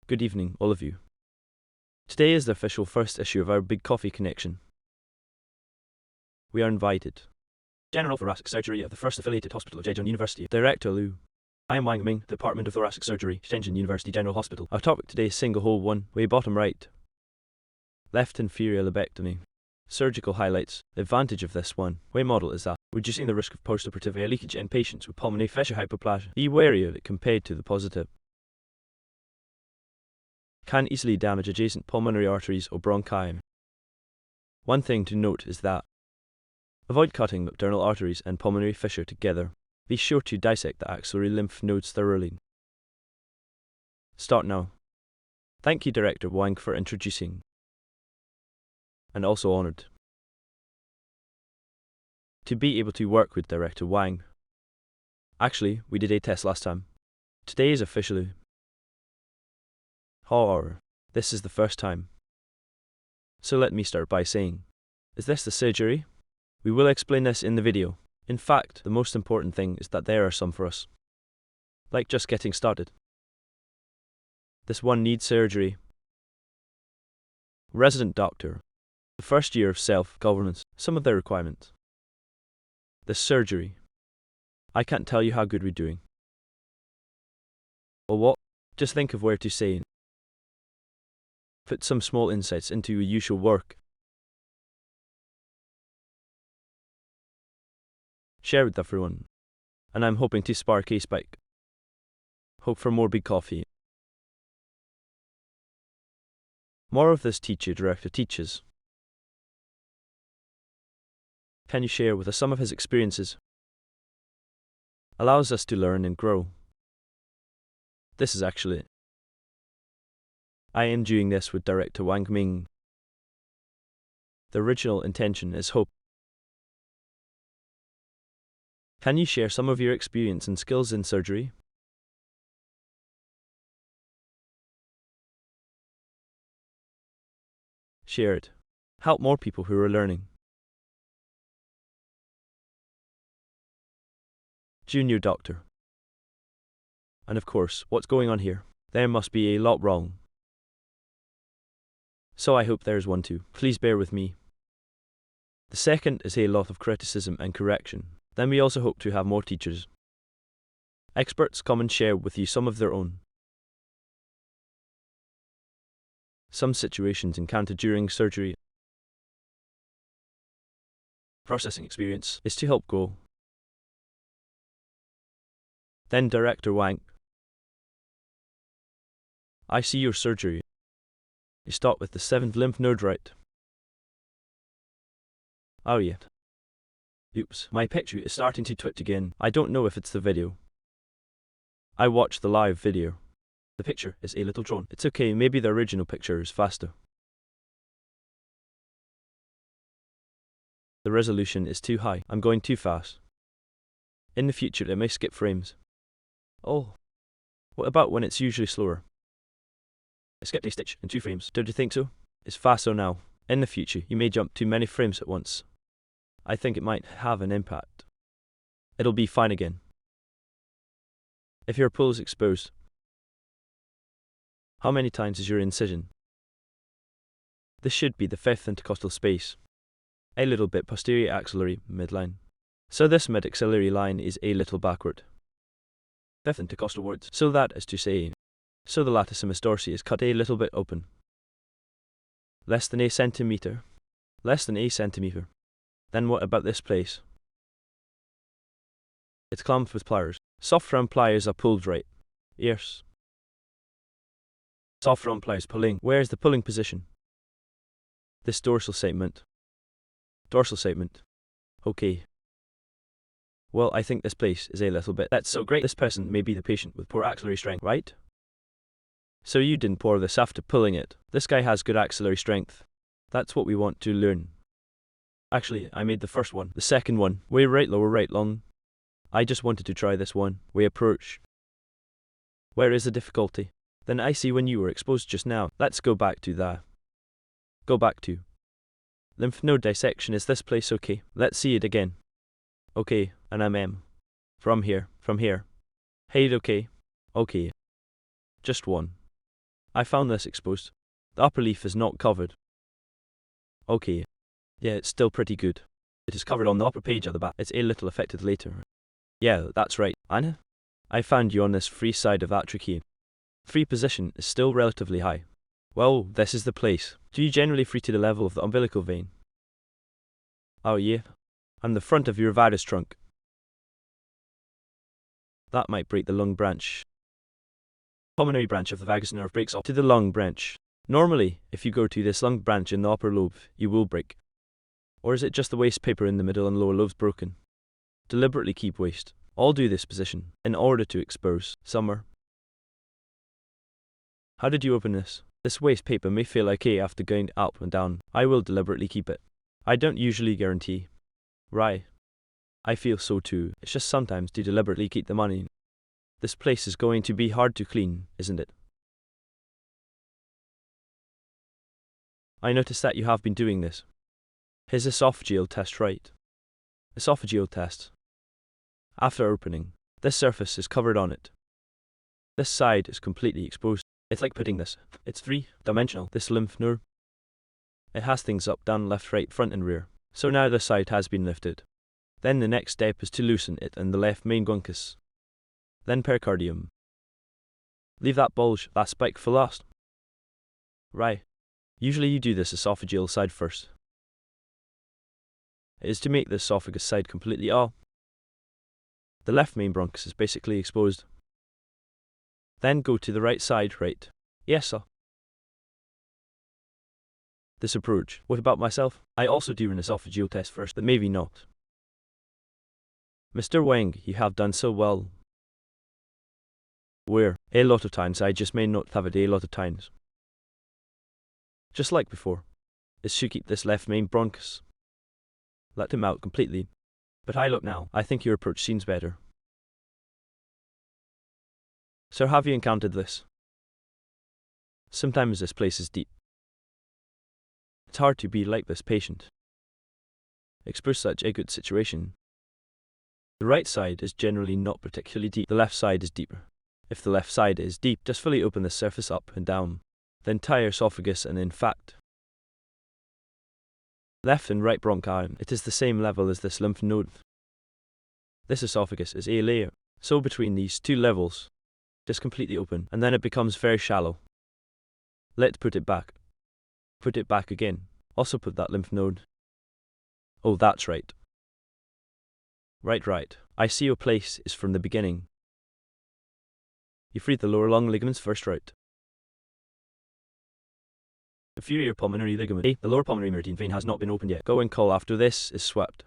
Good evening, all of you. Today is the official first issue of our Big Coffee Connection. We are invited. General Thoracic Surgery of the First Affiliated Hospital of Zhejiang University. Director Liu. I am Wang Ming, Department of Thoracic Surgery, Shenzhen University General Hospital. Our topic today is single hole 1, way bottom right. Left inferior lobectomy. Surgical highlights. The advantage of this one-way model is that reducing the risk of postoperative air leakage in patients with pulmonary fissure hypoplasia. Be wary of it compared to the positive. Can easily damage adjacent pulmonary arteries or bronchi. One thing to note is that avoid cutting nocturnal arteries and pulmonary fissure together. Be sure to dissect the axillary lymph nodes thoroughly. Start now. Thank you, Director Wang, for introducing. And also honored to be able to work with Director Wang. Actually, we did a test last time. Today is officially. However, this is the first time. So let me start by saying, is this the surgery? We will explain this in the video. In fact, the most important thing is that there are some for us. Like just getting started. This one needs surgery. Resident doctor. The first year of self-governance, some of their requirements. This surgery. I can't tell you how good we're doing. Or what? Just think of where to say. Put some small insights into your usual work. Share with everyone. And I'm hoping to spark a spike. Hope for more big coffee. More of this teacher-director teaches. Can you share with us some of his experiences? Allows us to learn and grow. This is actually it. I am doing this with Director Wang Ming. The original intention is hope. Can you share some of your experience and skills in surgery? Share it. Help more people who are learning. Junior doctor. And of course, what's going on here? There must be a lot wrong. So I hope there's one too. Please bear with me. The second is a lot of criticism and correction. Then we also hope to have more teachers. Experts come and share with you some of their own. Some situations encountered during surgery. Processing experience is to help go. Then Director Wang. I see your surgery. You start with the 7th lymph node, right? Oh yet. Oops, my picture is starting to twitch again. I don't know if it's the video. I watched the live video. The picture is a little drawn. It's okay, maybe the original picture is faster. The resolution is too high. I'm going too fast. In the future it may skip frames. Oh. What about when it's usually slower? I skipped a stitch in 2 frames. Don't you think so? It's faster now. In the future, you may jump too many frames at once. I think it might have an impact. It'll be fine again. If your pull is exposed. How many times is your incision? This should be the 5th intercostal space. A little bit posterior axillary midline. So this mid-axillary line is a little backward. 5th intercostal wards. So that is to say. So the latissimus dorsi is cut a little bit open. Less than a centimeter. Less than a centimeter. Then what about this place? It's clamped with pliers. Soft round pliers are pulled right. Yes. Soft round pliers pulling. Where is the pulling position? This dorsal segment. Dorsal segment. Okay. Well, I think this place is a little bit. That's so great. This person may be the patient with poor axillary strength, right? So you didn't pour this after pulling it. This guy has good axillary strength. That's what we want to learn. Actually, I made the first one. The second one, way right, lower right, long. I just wanted to try this one, way approach. Where is the difficulty? Then I see when you were exposed just now. Let's go back to that. Go back to. Lymph node dissection, is this place okay? Let's see it again. Okay, and I'm M. From here. Hey, okay. Okay. Just one. I found this exposed. The upper leaf is not covered. Okay. Yeah, it's still pretty good. It is covered on the upper page of the back. It's a little affected later. Yeah, that's right, Anna. I found you on this free side of that trachea. Free position is still relatively high. Well, this is the place. Do you generally free to the level of the umbilical vein? Oh yeah. And the front of your VATS trunk. That might break the lung branch. Pulmonary branch of the vagus nerve breaks off to the lung branch. Normally, if you go to this lung branch in the upper lobe, you will break. Or is it just the waste paper in the middle and lower lobes broken? Deliberately keep waste. I'll do this position in order to expose somewhere. How did you open this? This waste paper may feel okay after going up and down. I will deliberately keep it. I don't usually guarantee. Right. I feel so too. It's just sometimes to deliberately keep the money. This place is going to be hard to clean, isn't it? I noticed that you have been doing this. His esophageal test, right? Esophageal test. After opening, this surface is covered on it. This side is completely exposed. It's like putting this. It's three-dimensional, this lymph node. It has things up, down, left, right, front and rear. So now the side has been lifted. Then the next step is to loosen it and the left main bronchus. Then pericardium. Leave that bulge, that spike for last. Right. Usually you do this esophageal side first. It is to make the esophagus side completely all. The left main bronchus is basically exposed. Then go to the right side, right? Yes, sir. This approach. What about myself? I also do an esophageal test first, but maybe not. Mr. Wang, you have done so well. Where? A lot of times I just may not have it a lot of times. Just like before. Is to keep this left main bronchus. Let him out completely. But I look now, I think your approach seems better. So have you encountered this? Sometimes this place is deep. It's hard to be like this patient. Expose such a good situation. The right side is generally not particularly deep. The left side is deeper. If the left side is deep, just fully open the surface up and down. The entire esophagus and in fact, left and right bronchi, it is the same level as this lymph node. This esophagus is a layer. So between these two levels, just completely open, and then it becomes very shallow. Let's put it back. Put it back again. Also put that lymph node. Oh, that's right. Right. I see your place is from the beginning. You freed the lower lung ligaments first, right? Inferior pulmonary ligament. The lower pulmonary meridian vein has not been opened yet. Go and call after this is swept.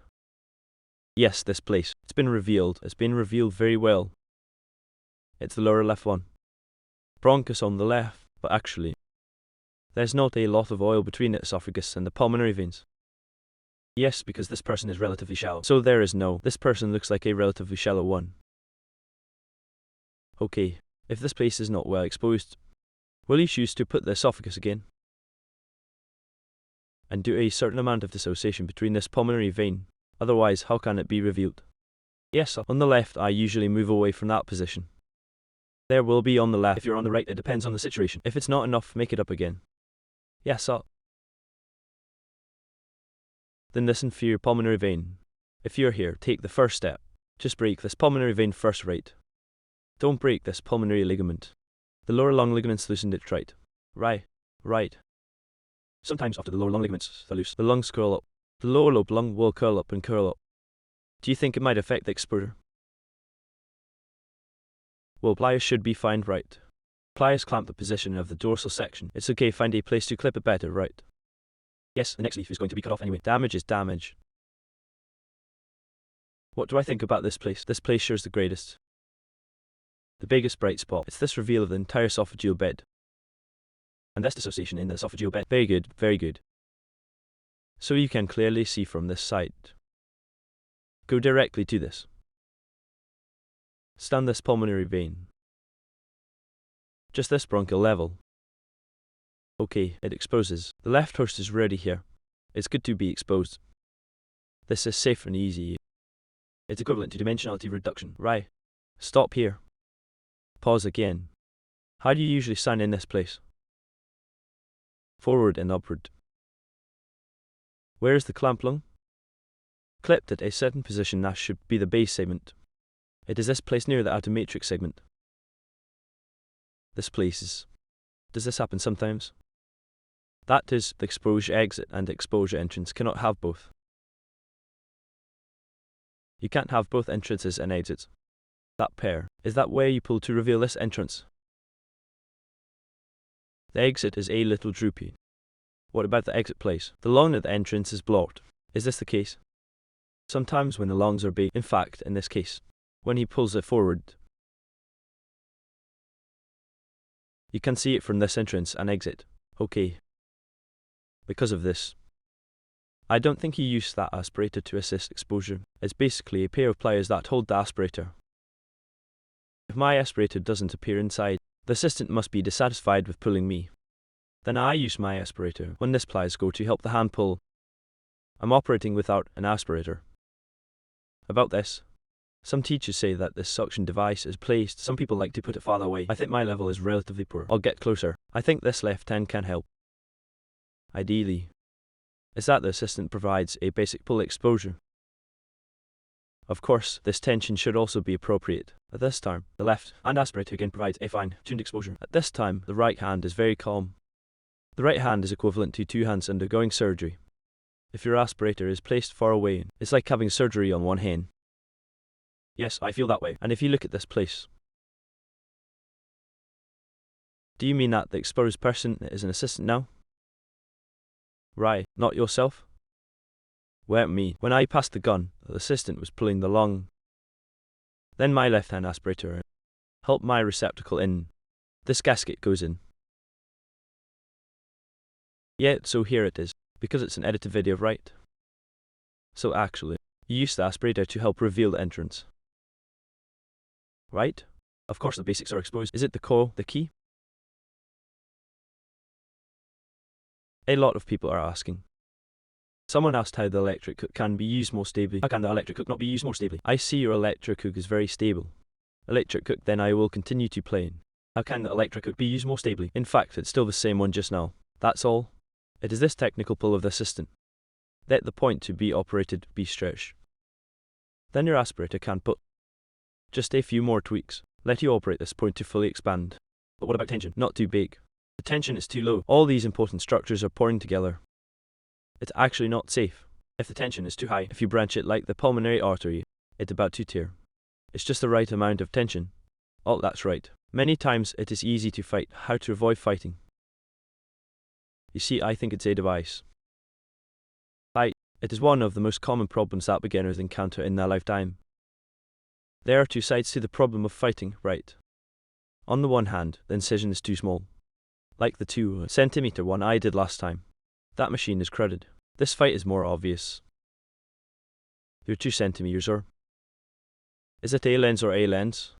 Yes, this place. It's been revealed. It's been revealed very well. It's the lower left one. Bronchus on the left, but actually, there's not a lot of oil between the esophagus and the pulmonary veins. Yes, because this person is relatively shallow. So there is no. This person looks like a relatively shallow one. Okay, if this place is not well exposed, will you choose to put the esophagus again? And do a certain amount of dissociation between this pulmonary vein, otherwise how can it be revealed? Yes, sir. On the left I usually move away from that position. There will be on the left. If you're on the right, it depends on the situation. If it's not enough, make it up again. Yes, sir. Then this inferior pulmonary vein. If you're here, take the first step. Just break this pulmonary vein first, right? Don't break this pulmonary ligament. The lower lung ligaments loosened it, right? Right. Sometimes after the lower lung ligaments are loose, the lungs curl up. The lower lobe lung will curl up and curl up. Do you think it might affect the exposure? Well, pliers should be fine, right? Pliers clamp the position of the dorsal section. It's okay, find a place to clip it better, right? Yes, the next leaf is going to be cut off anyway. Damage is damage. What do I think about this place? This place shares the greatest. The biggest bright spot. It's this reveal of the entire esophageal bed. And this dissociation in the esophageal bed. Very good. So you can clearly see from this side. Go directly to this. Stand this pulmonary vein. Just this bronchial level. Okay, it exposes. The left host is ready here. It's good to be exposed. This is safe and easy. It's equivalent to dimensionality reduction. Right. Stop here. Pause again. How do you usually stand in this place? forward and upward. Where is the clamp lung? Clipped at a certain position, that should be the base segment. It is this place near the outer matrix segment. This place is. Does this happen sometimes? That is, the exposure exit and exposure entrance cannot have both. You can't have both entrances and exits. That pair, is that where you pull to reveal this entrance? The exit is a little droopy. What about the exit place? The lung at the entrance is blocked. Is this the case? Sometimes when the lungs are big, in fact, in this case, when he pulls it forward, you can see it from this entrance and exit. Okay. Because of this, I don't think he used that aspirator to assist exposure. It's basically a pair of pliers that hold the aspirator. If my aspirator doesn't appear inside, the assistant must be dissatisfied with pulling me. Then I use my aspirator when this pliers go to help the hand pull. I'm operating without an aspirator. About this, some teachers say that this suction device is placed. Some people like to put it farther away. I think my level is relatively poor. I'll get closer. I think this left hand can help. Ideally, is that the assistant provides a basic pull exposure. Of course, this tension should also be appropriate. At this time, the left hand aspirator again provides a fine-tuned exposure. At this time, the right hand is very calm. The right hand is equivalent to two hands undergoing surgery. If your aspirator is placed far away, it's like having surgery on one hand. Yes, I feel that way. And if you look at this place, do you mean that the exposed person is an assistant now? Right, not yourself? Well, me. When I passed the gun, the assistant was pulling the lung. Then my left-hand aspirator helped my receptacle in. This gasket goes in. Yeah, so here it is, because it's an edited video, right? So actually, you use the aspirator to help reveal the entrance. Right? Of course the basics are exposed. Is it the core, the key? A lot of people are asking. Someone asked how the electric hook can be used more stably. How can the electric hook not be used more stably? I see your electric hook is very stable. Electric hook, then I will continue to play. How can the electric hook be used more stably? In fact, it's still the same one just now. That's all. It is this technical pull of the assistant. Let the point to be operated be stretched. Then your aspirator can put just a few more tweaks. Let you operate this point to fully expand. But what about tension? Not too big. The tension is too low. All these important structures are pouring together. It's actually not safe. If the tension is too high, if you branch it like the pulmonary artery, it's about to tear. It's just the right amount of tension. Oh, that's right. Many times it is easy to fight. How to avoid fighting? You see, I think it's a device. It is one of the most common problems that beginners encounter in their lifetime. There are two sides to the problem of fighting, right? On the one hand, the incision is too small. Like the 2-centimeter one I did last time. That machine is crowded. This fight is more obvious. Your 2 centimeters are. Is it a lens or a lens?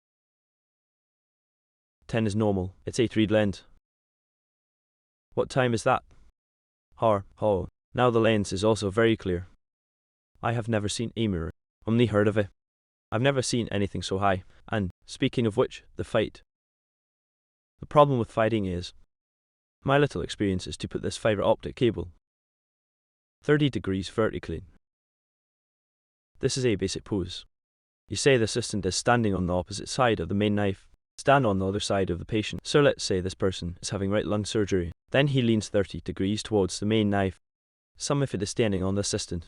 10 is normal. It's a 3D lens. What time is that? Oh. Now the lens is also very clear. I have never seen a mirror. Only heard of it. I've never seen anything so high. And, speaking of which, the fight. The problem with fighting is, my little experience is to put this fiber optic cable 30 degrees vertically. This is a basic pose. You say the assistant is standing on the opposite side of the main knife. Stand on the other side of the patient. So let's say this person is having right lung surgery. Then he leans 30 degrees towards the main knife. Some if it is standing on the assistant.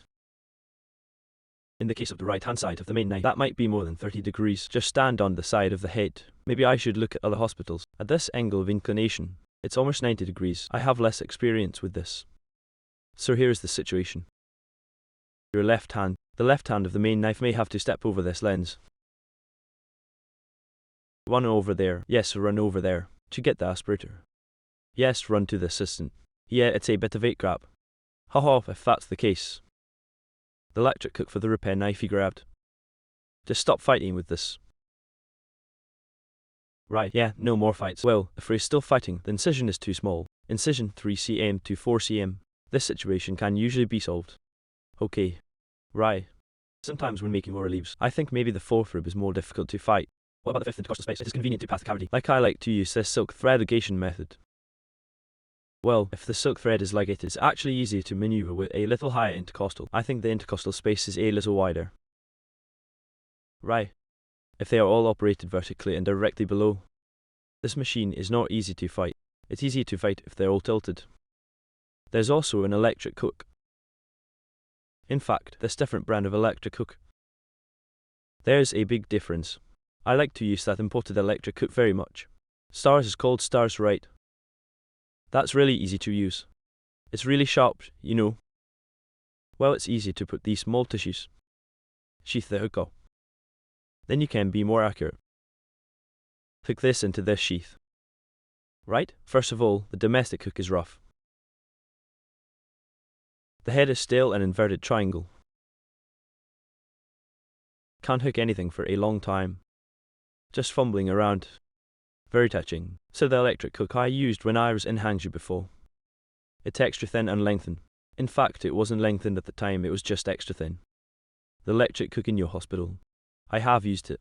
In the case of the right hand side of the main knife, that might be more than 30 degrees. Just stand on the side of the head. Maybe I should look at other hospitals. At this angle of inclination, it's almost 90 degrees. I have less experience with this. So here's the situation. Your left hand, the left hand of the main knife may have to step over this lens. Run over there. Yes, run over there. To get the aspirator. Yes, run to the assistant. Yeah, it's a bit of a grab. Haha, if that's the case. The electric hook for the repair knife he grabbed. Just stop fighting with this. Right, yeah, no more fights. Well, if we're still fighting, the incision is too small. Incision 3 cm to 4 cm. This situation can usually be solved. Okay. Right. Sometimes when making lower leaves, I think maybe the fourth rib is more difficult to fight. What about the fifth intercostal space? It is convenient to pass the cavity. Like I like to use this silk thread ligation method. Well, if the silk thread is ligated, it's actually easier to maneuver with a little higher intercostal. I think the intercostal space is a little wider. Right. If they are all operated vertically and directly below, this machine is not easy to fight. It's easy to fight if they're all tilted. There's also an electric hook. In fact, this different brand of electric hook. There's a big difference. I like to use that imported electric hook very much. Stars is called Stars, right? That's really easy to use. It's really sharp, you know. Well, it's easy to put these small tissues. Sheath the hook up. Then you can be more accurate. Hook this into this sheath. Right? First of all, the domestic hook is rough. The head is still an inverted triangle. Can't hook anything for a long time. Just fumbling around. Very touching. So the electric hook I used when I was in Hangzhou before. It's extra thin and lengthened. In fact, it wasn't lengthened at the time, it was just extra thin. The electric hook in your hospital. I have used it.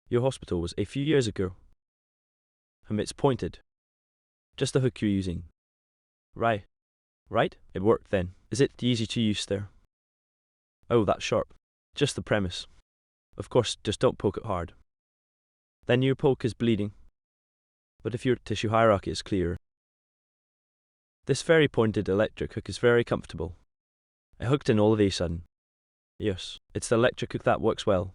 Your hospital was a few years ago. It's pointed. Just the hook you're using. Right. Right? It worked then. Is it easy to use there? Oh, that's sharp. Just the premise. Of course, just don't poke it hard. Then your poke is bleeding. But if your tissue hierarchy is clear, this very pointed electric hook is very comfortable. I hooked in all of a sudden. Yes, it's the electric hook that works well.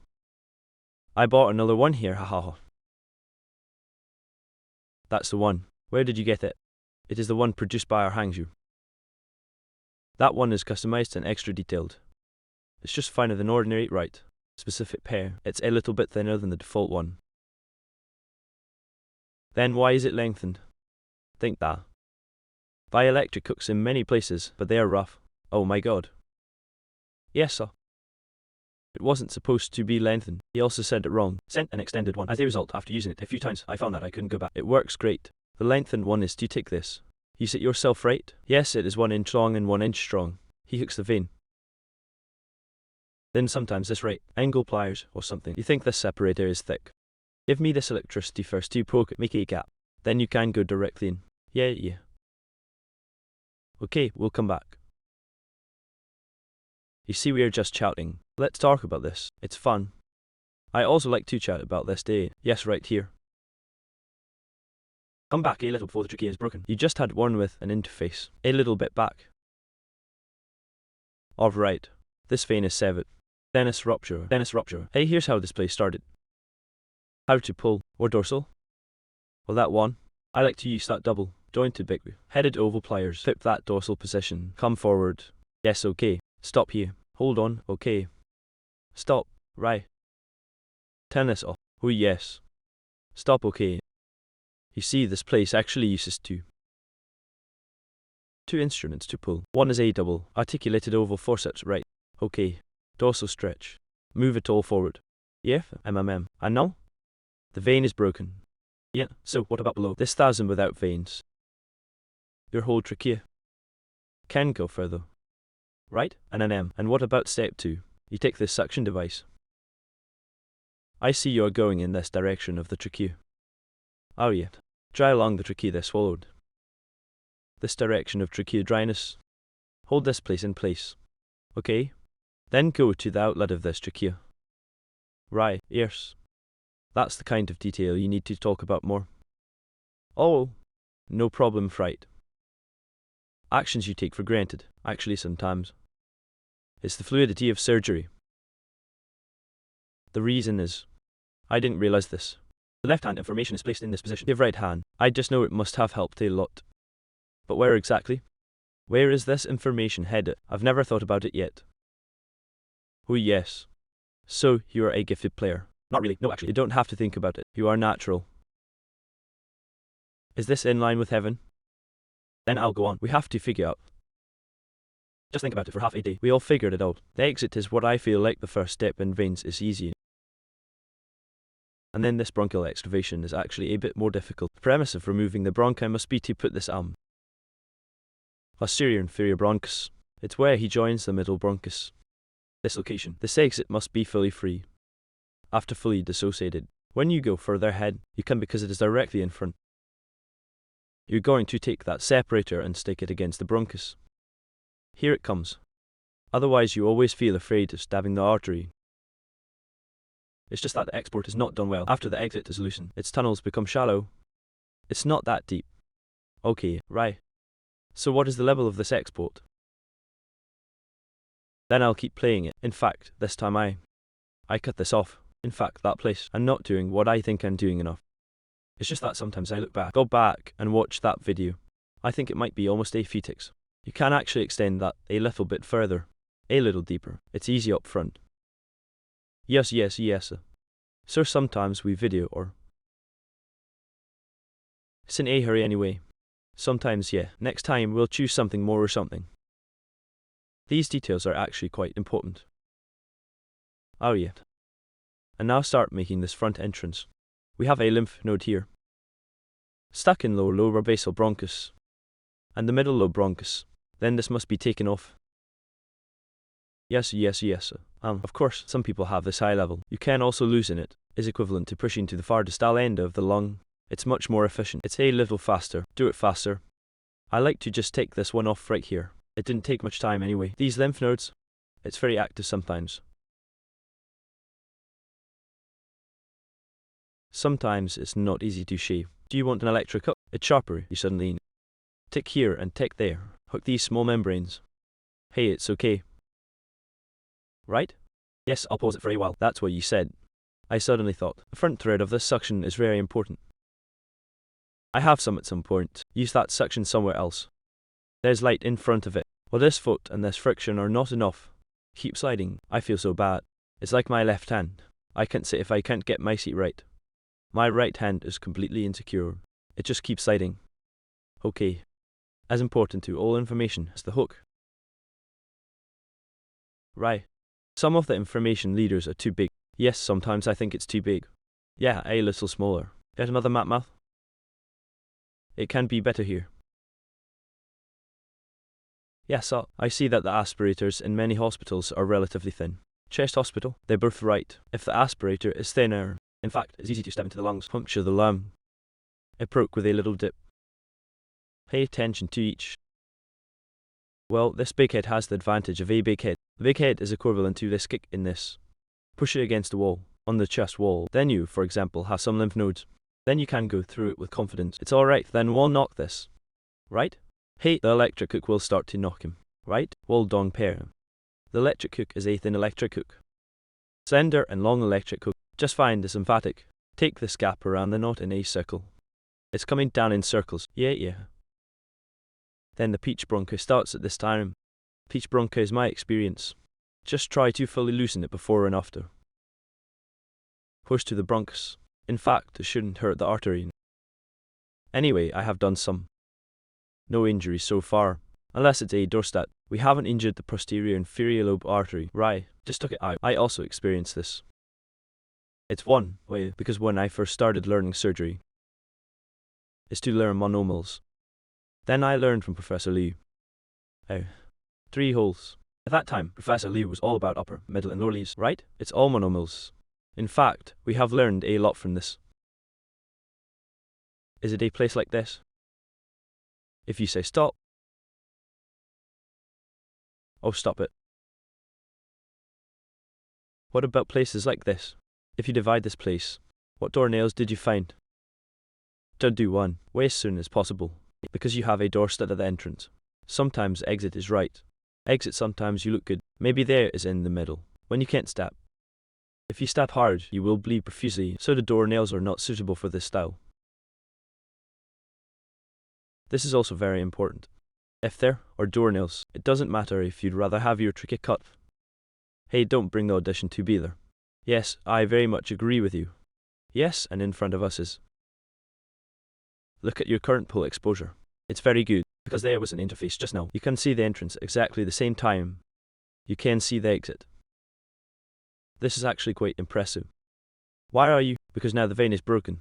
I bought another one here, haha. That's the one. Where did you get it? It is the one produced by our Hangzhou. That one is customized and extra detailed. It's just finer than ordinary, right? Specific pair. It's a little bit thinner than the default one. Then why is it lengthened? Think that. Buy electric hooks in many places, but they are rough. Oh my god. Yes, sir. It wasn't supposed to be lengthened. He also said it wrong. Sent an extended one. As a result, after using it a few times, I found that I couldn't go back. It works great. The lengthened one is to take this. You sit yourself right? Yes, it is 1 inch long and 1 inch strong. He hooks the vein. Then sometimes this right angle pliers or something. You think this separator is thick. Give me this electricity first. You poke it, make a gap. Then you can go directly in. Yeah. Okay, we'll come back. You see, we are just chatting. Let's talk about this. It's fun. I also like to chat about this day. Yes, right here. Come back a little before the trachea is broken. You just had one with an interface. A little bit back. Alright. This vein is severed. Venous rupture. Hey, here's how this place started. How to pull. Or dorsal. Well, that one. I like to use that double jointed big headed oval pliers. Flip that dorsal position. Come forward. Yes, okay. Stop here. Hold on. Okay. Stop. Right. Turn this off. Oh yes. Stop. Okay. You see, this place actually uses two instruments to pull. One is a double articulated oval forceps, right? Okay. Dorsal stretch. Move it all forward. Yeah. And now? The vein is broken. Yeah. So what about below? This 1,000 without veins. Your whole trachea can go further. Right? And an M. And what about step 2? You take this suction device. I see you are going in this direction of the trachea. Oh yeah. Dry along the trachea there swallowed. This direction of trachea dryness. Hold this place in place. Okay? Then go to the outlet of this trachea. Right, yes. That's the kind of detail you need to talk about more. Oh, no problem, fright. Actions you take for granted, actually sometimes. It's the fluidity of surgery. The reason is, I didn't realize this. The left hand information is placed in this position. Give right hand. I just know it must have helped a lot. But where exactly? Where is this information headed? I've never thought about it yet. Oh yes. So, you are a gifted player. Not really, no actually. You don't have to think about it. You are natural. Is this in line with heaven? Then I'll go on. We have to figure out. Just think about it for half a day. We all figured it out. The exit is what I feel like the first step in veins is easy. And then this bronchial excavation is actually a bit more difficult. The premise of removing the bronchi must be to put this posterior inferior bronchus. It's where he joins the middle bronchus. This location. This exit must be fully free. After fully dissociated. When you go further ahead, you can because it is directly in front. You're going to take that separator and stick it against the bronchus. Here it comes. Otherwise you always feel afraid of stabbing the artery. It's just that the export is not done well after the exit is loosened. Its tunnels become shallow. It's not that deep. Okay, right. So what is the level of this export? Then I'll keep playing it. In fact, this time I cut this off. In fact, that place. I'm not doing what I think I'm doing enough. It's just that sometimes I go back and watch that video. I think it might be almost aphetix. You can actually extend that a little bit further. A little deeper. It's easy up front. Yes. So sometimes we video or it's in a hurry anyway. Sometimes yeah. Next time we'll choose something more or something. These details are actually quite important. Oh yeah. And now start making this front entrance. We have a lymph node here, stuck in lower basal bronchus, and the middle lobe bronchus. Then this must be taken off. Yes. Of course, some people have this high level. You can also loosen it. Is equivalent to pushing to the far distal end of the lung. It's much more efficient. It's a little faster. Do it faster. I like to just take this one off right here. It didn't take much time anyway. These lymph nodes, it's very active sometimes. Sometimes it's not easy to shave. Do you want an electric hook? It's sharper, you suddenly tick here and tick there. Hook these small membranes. Hey, it's okay. Right? Yes, I'll pause it for a while. That's what you said. I suddenly thought, the front thread of this suction is very important. I have some at some point. Use that suction somewhere else. There's light in front of it. Well, this foot and this friction are not enough. Keep sliding. I feel so bad. It's like my left hand. I can't sit if I can't get my seat right. My right hand is completely insecure. It just keeps sliding. Okay. As important to all information as the hook. Right. Some of the information leaders are too big. Yes, sometimes I think it's too big. Yeah, a little smaller. Get another mouth. It can be better here. Yes, I see that the aspirators in many hospitals are relatively thin. Chest hospital, they're both right. If the aspirator is thinner, in fact, it's easy to step into the lungs, puncture the lung. It broke with a little dip. Pay attention to each. Well, this big head has the advantage of a big head. The big head is equivalent to this kick in this. Push it against the wall, on the chest wall. Then you, for example, have some lymph nodes. Then you can go through it with confidence. It's alright, then we'll knock this. Right? Hey, the electric hook will start to knock him. Right? Well done, pair. The electric hook is a thin electric hook. Slender and long electric hook. Just find this emphatic. Take this gap around the knot in a circle. It's coming down in circles. Yeah. Then the peach broncho starts at this time. Peach broncho is my experience. Just try to fully loosen it before and after. Push to the bronchus. In fact, it shouldn't hurt the artery. Anyway, I have done some. No injuries so far. Unless it's a dorstat. We haven't injured the posterior inferior lobe artery. Right, just took it out. I also experienced this. It's one way, because when I first started learning surgery, is to learn monomals. Then I learned from Professor Liu. 3 holes. At that time, Professor Liu was all about upper, middle and lower leaves, right? It's all monomals. In fact, we have learned a lot from this. Is it a place like this? If you say stop, oh, stop it. What about places like this? If you divide this place, what doornails did you find? Don't do one, way as soon as possible, because you have a dorstat at the entrance. Sometimes exit is right. Exit sometimes you look good, maybe there is in the middle, when you can't stab. If you stab hard, you will bleed profusely, so the doornails are not suitable for this style. This is also very important. If there are doornails, it doesn't matter if you'd rather have your trachea cut. Hey, don't bring the audition to be there. Yes, I very much agree with you. Yes, and in front of us is. Look at your current pull exposure. It's very good, because there was an interface just now. You can see the entrance exactly the same time. You can see the exit. This is actually quite impressive. Why are you? Because now the vein is broken.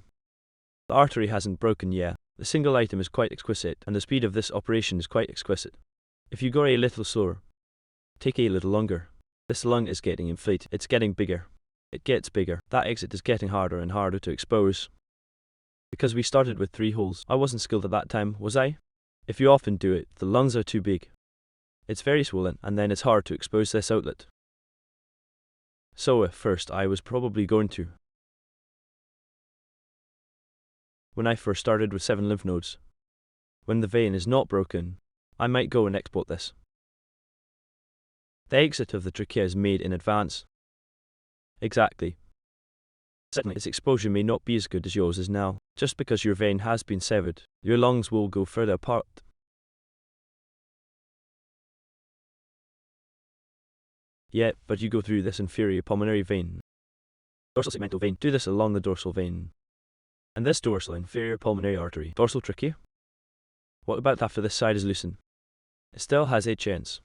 The artery hasn't broken yet. The single item is quite exquisite, and the speed of this operation is quite exquisite. If you go a little slower, take a little longer. This lung is getting inflated. It's getting bigger. It gets bigger. That exit is getting harder and harder to expose. Because we started with 3 holes. I wasn't skilled at that time, was I? If you often do it, the lungs are too big. It's very swollen, and then it's hard to expose this outlet. So at first I was probably going to. When I first started with 7 lymph nodes, when the vein is not broken, I might go and export this. The exit of the trachea is made in advance. Exactly. Certainly, its exposure may not be as good as yours is now. Just because your vein has been severed, your lungs will go further apart. Yeah, but you go through this inferior pulmonary vein. Dorsal segmental vein. Do this along the dorsal vein. And this dorsal inferior pulmonary artery. Dorsal trachea? What about after this side is loosened? It still has a chance.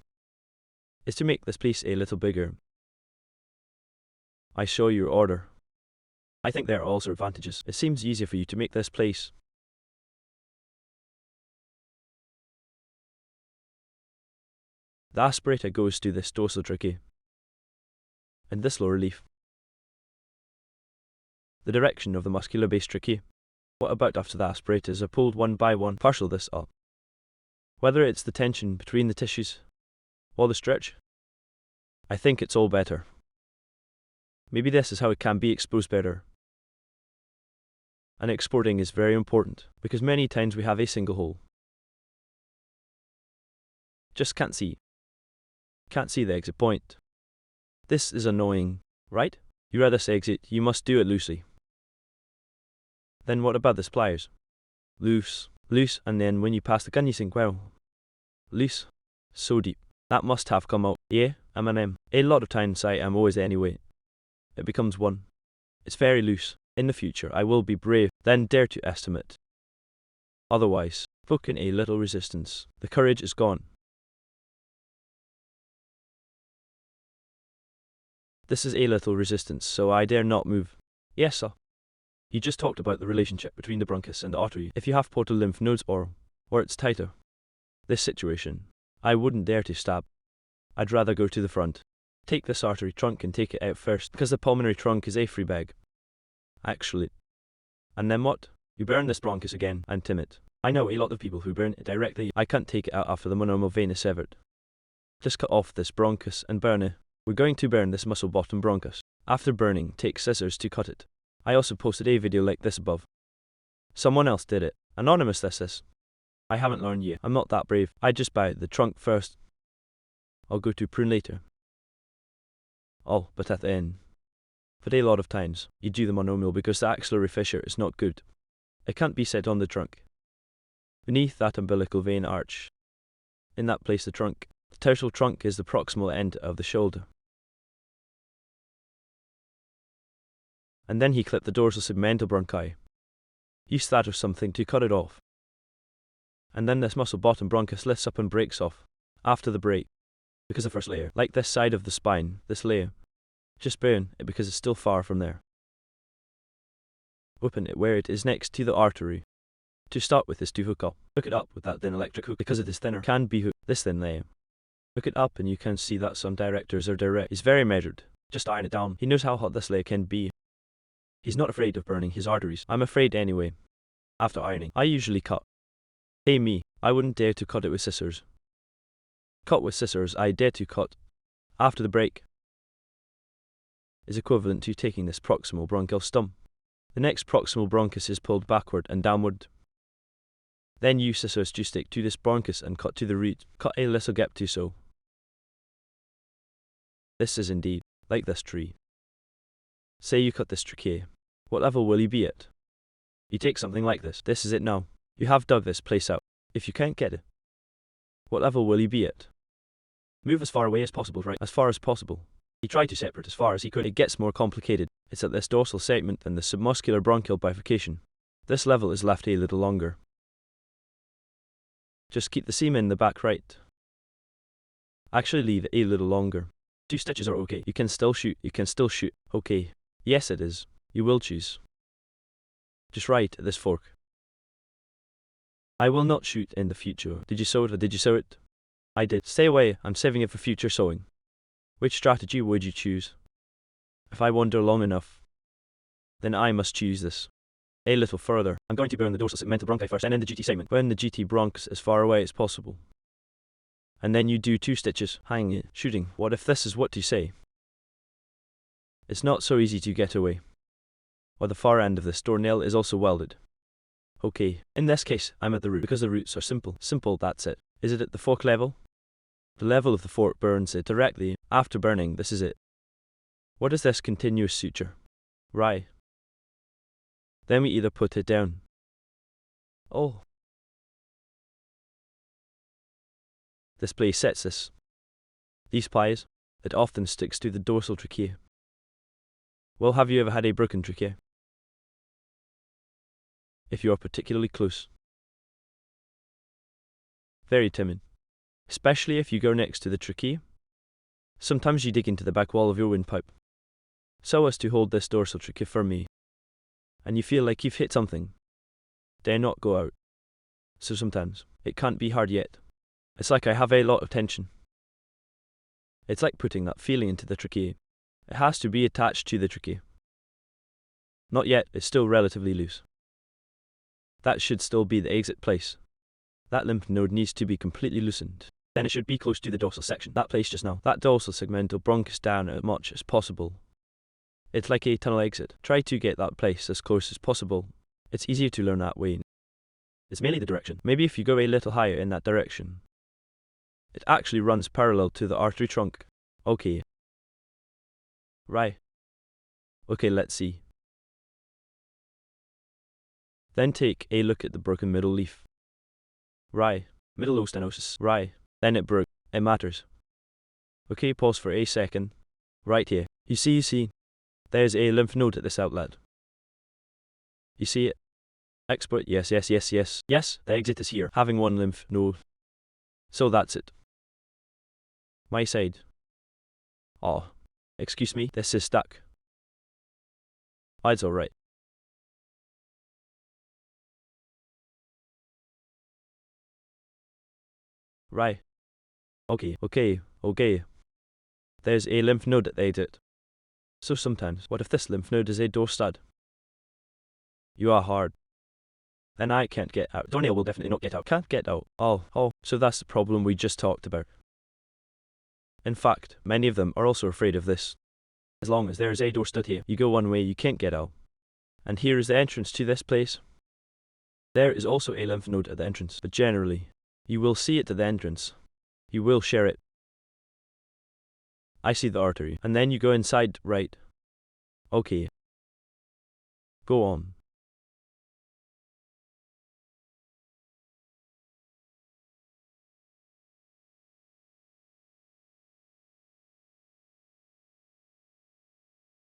Is to make this place a little bigger. I show your order. I think there are also advantages. It seems easier for you to make this place. The aspirator goes to this dorsal trachea and this lower leaf. The direction of the muscular base trachea. What about after the aspirators are pulled one by one? Partial this up. Whether it's the tension between the tissues or the stretch, I think it's all better. Maybe this is how it can be exposed better. And exporting is very important, because many times we have a single hole. Just can't see. Can't see the exit point. This is annoying, right? You rather say exit, you must do it loosely. Then what about the pliers? Loose, loose, and then when you pass the gun you think, well, loose, so deep. That must have come out. Yeah, M&M. A lot of times I am always anyway. It becomes one. It's very loose. In the future I will be brave, then dare to estimate. Otherwise, poking a little resistance. The courage is gone. This is a little resistance, so I dare not move. Yes, sir. You just talked about the relationship between the bronchus and the artery. If you have portal lymph nodes or it's tighter. This situation, I wouldn't dare to stab. I'd rather go to the front. Take this artery trunk and take it out first, because the pulmonary trunk is a free bag. Actually. And then what? You burn this bronchus again and tim it. I know a lot of people who burn it directly. I can't take it out after the mononormal vein is severed. Just cut off this bronchus and burn it. We're going to burn this muscle bottom bronchus. After burning, take scissors to cut it. I also posted a video like this above. Someone else did it. Anonymous this is. I haven't learned yet. I'm not that brave. I just buy the trunk first. I'll go to prune later. Oh, but at the end. But a lot of times, you do the monomial because the axillary fissure is not good. It can't be set on the trunk. Beneath that umbilical vein arch. In that place the trunk. The tarsal trunk is the proximal end of the shoulder. And then he clipped the dorsal segmental bronchi. Use that or something to cut it off. And then this muscle bottom bronchus lifts up and breaks off. After the break. Because the first layer, like this side of the spine, this layer. Just burn it because it's still far from there. Open it where it is next to the artery. To start with is to hook up. Hook it up with that thin electric hook because it is thinner. Can be hooked this thin layer. Hook it up and you can see that some directors are direct. He's very measured. Just iron it down. He knows how hot this layer can be. He's not afraid of burning his arteries. I'm afraid anyway. After ironing, I usually cut. Hey me, I wouldn't dare to cut it with scissors. Cut with scissors, I dare to cut. After the break. Is equivalent to taking this proximal bronchial stump. The next proximal bronchus is pulled backward and downward. Then use scissors to stick to this bronchus and cut to the root. Cut a little gap to so. This is indeed like this tree. Say you cut this trachea. What level will you be at? You take something like this. This is it now. You have dug this place out. If you can't get it, what level will you be at? Move as far away as possible, right? As far as possible. He tried to separate as far as he could. It gets more complicated. It's at this dorsal segment and the submuscular bronchial bifurcation. This level is left a little longer. Just keep the seam in the back right. Actually leave it a little longer. 2 stitches are okay. You can still shoot. You can still shoot. Okay. Yes it is. You will choose. Just right at this fork. I will not shoot in the future. Did you sew it or did you sew it? I did. Stay away. I'm saving it for future sewing. Which strategy would you choose? If I wander long enough, then I must choose this. A little further. I'm going to burn the dorsal segmental bronchi first, and then the GT segment. When the GT bronchus as far away as possible. And then you do 2 stitches, hanging it, shooting. What if this is what you say? It's not so easy to get away. Or the far end of this doornail is also welded. Okay, in this case, I'm at the root, because the roots are simple. Simple, that's it. Is it at the fork level? The level of the fork burns it directly. After burning, this is it. What is this continuous suture? Right. Then we either put it down. Oh. This place sets this. These pliers, it often sticks to the dorsal trachea. Well, have you ever had a broken trachea? If you are particularly close. Very timid. Especially if you go next to the trachea. Sometimes you dig into the back wall of your windpipe, so as to hold this dorsal trachea firmly, and you feel like you've hit something. Dare not go out. So sometimes, it can't be hard yet. It's like I have a lot of tension. It's like putting that feeling into the trachea. It has to be attached to the trachea. Not yet, it's still relatively loose. That should still be the exit place. That lymph node needs to be completely loosened. Then it should be close to the dorsal section. That place just now. That dorsal segmental bronchus down as much as possible. It's like a tunnel exit. Try to get that place as close as possible. It's easier to learn that way. It's mainly the direction. Maybe if you go a little higher in that direction. It actually runs parallel to the artery trunk. Okay. Right. Okay, let's see. Then take a look at the broken middle leaf. Right. Middle lobe stenosis. Right. Then it broke. It matters. Okay, pause for a second. Right here. You see. There's a lymph node at this outlet. You see it? Expert, yes. Yes, the exit is here. Having one lymph node. So that's it. My side. Oh. Excuse me, this is stuck. Oh, it's alright. Right. Okay. There's a lymph node at the exit. So sometimes, what if this lymph node is a door stud? You are hard. Then I can't get out. Doornail will definitely not get out. Can't get out. Oh, so that's the problem we just talked about. In fact, many of them are also afraid of this. As long as there is a door stud here, you go one way, you can't get out. And here is the entrance to this place. There is also a lymph node at the entrance, but generally, you will see it at the entrance. You will share it. I see the artery. And then you go inside, right? Okay. Go on.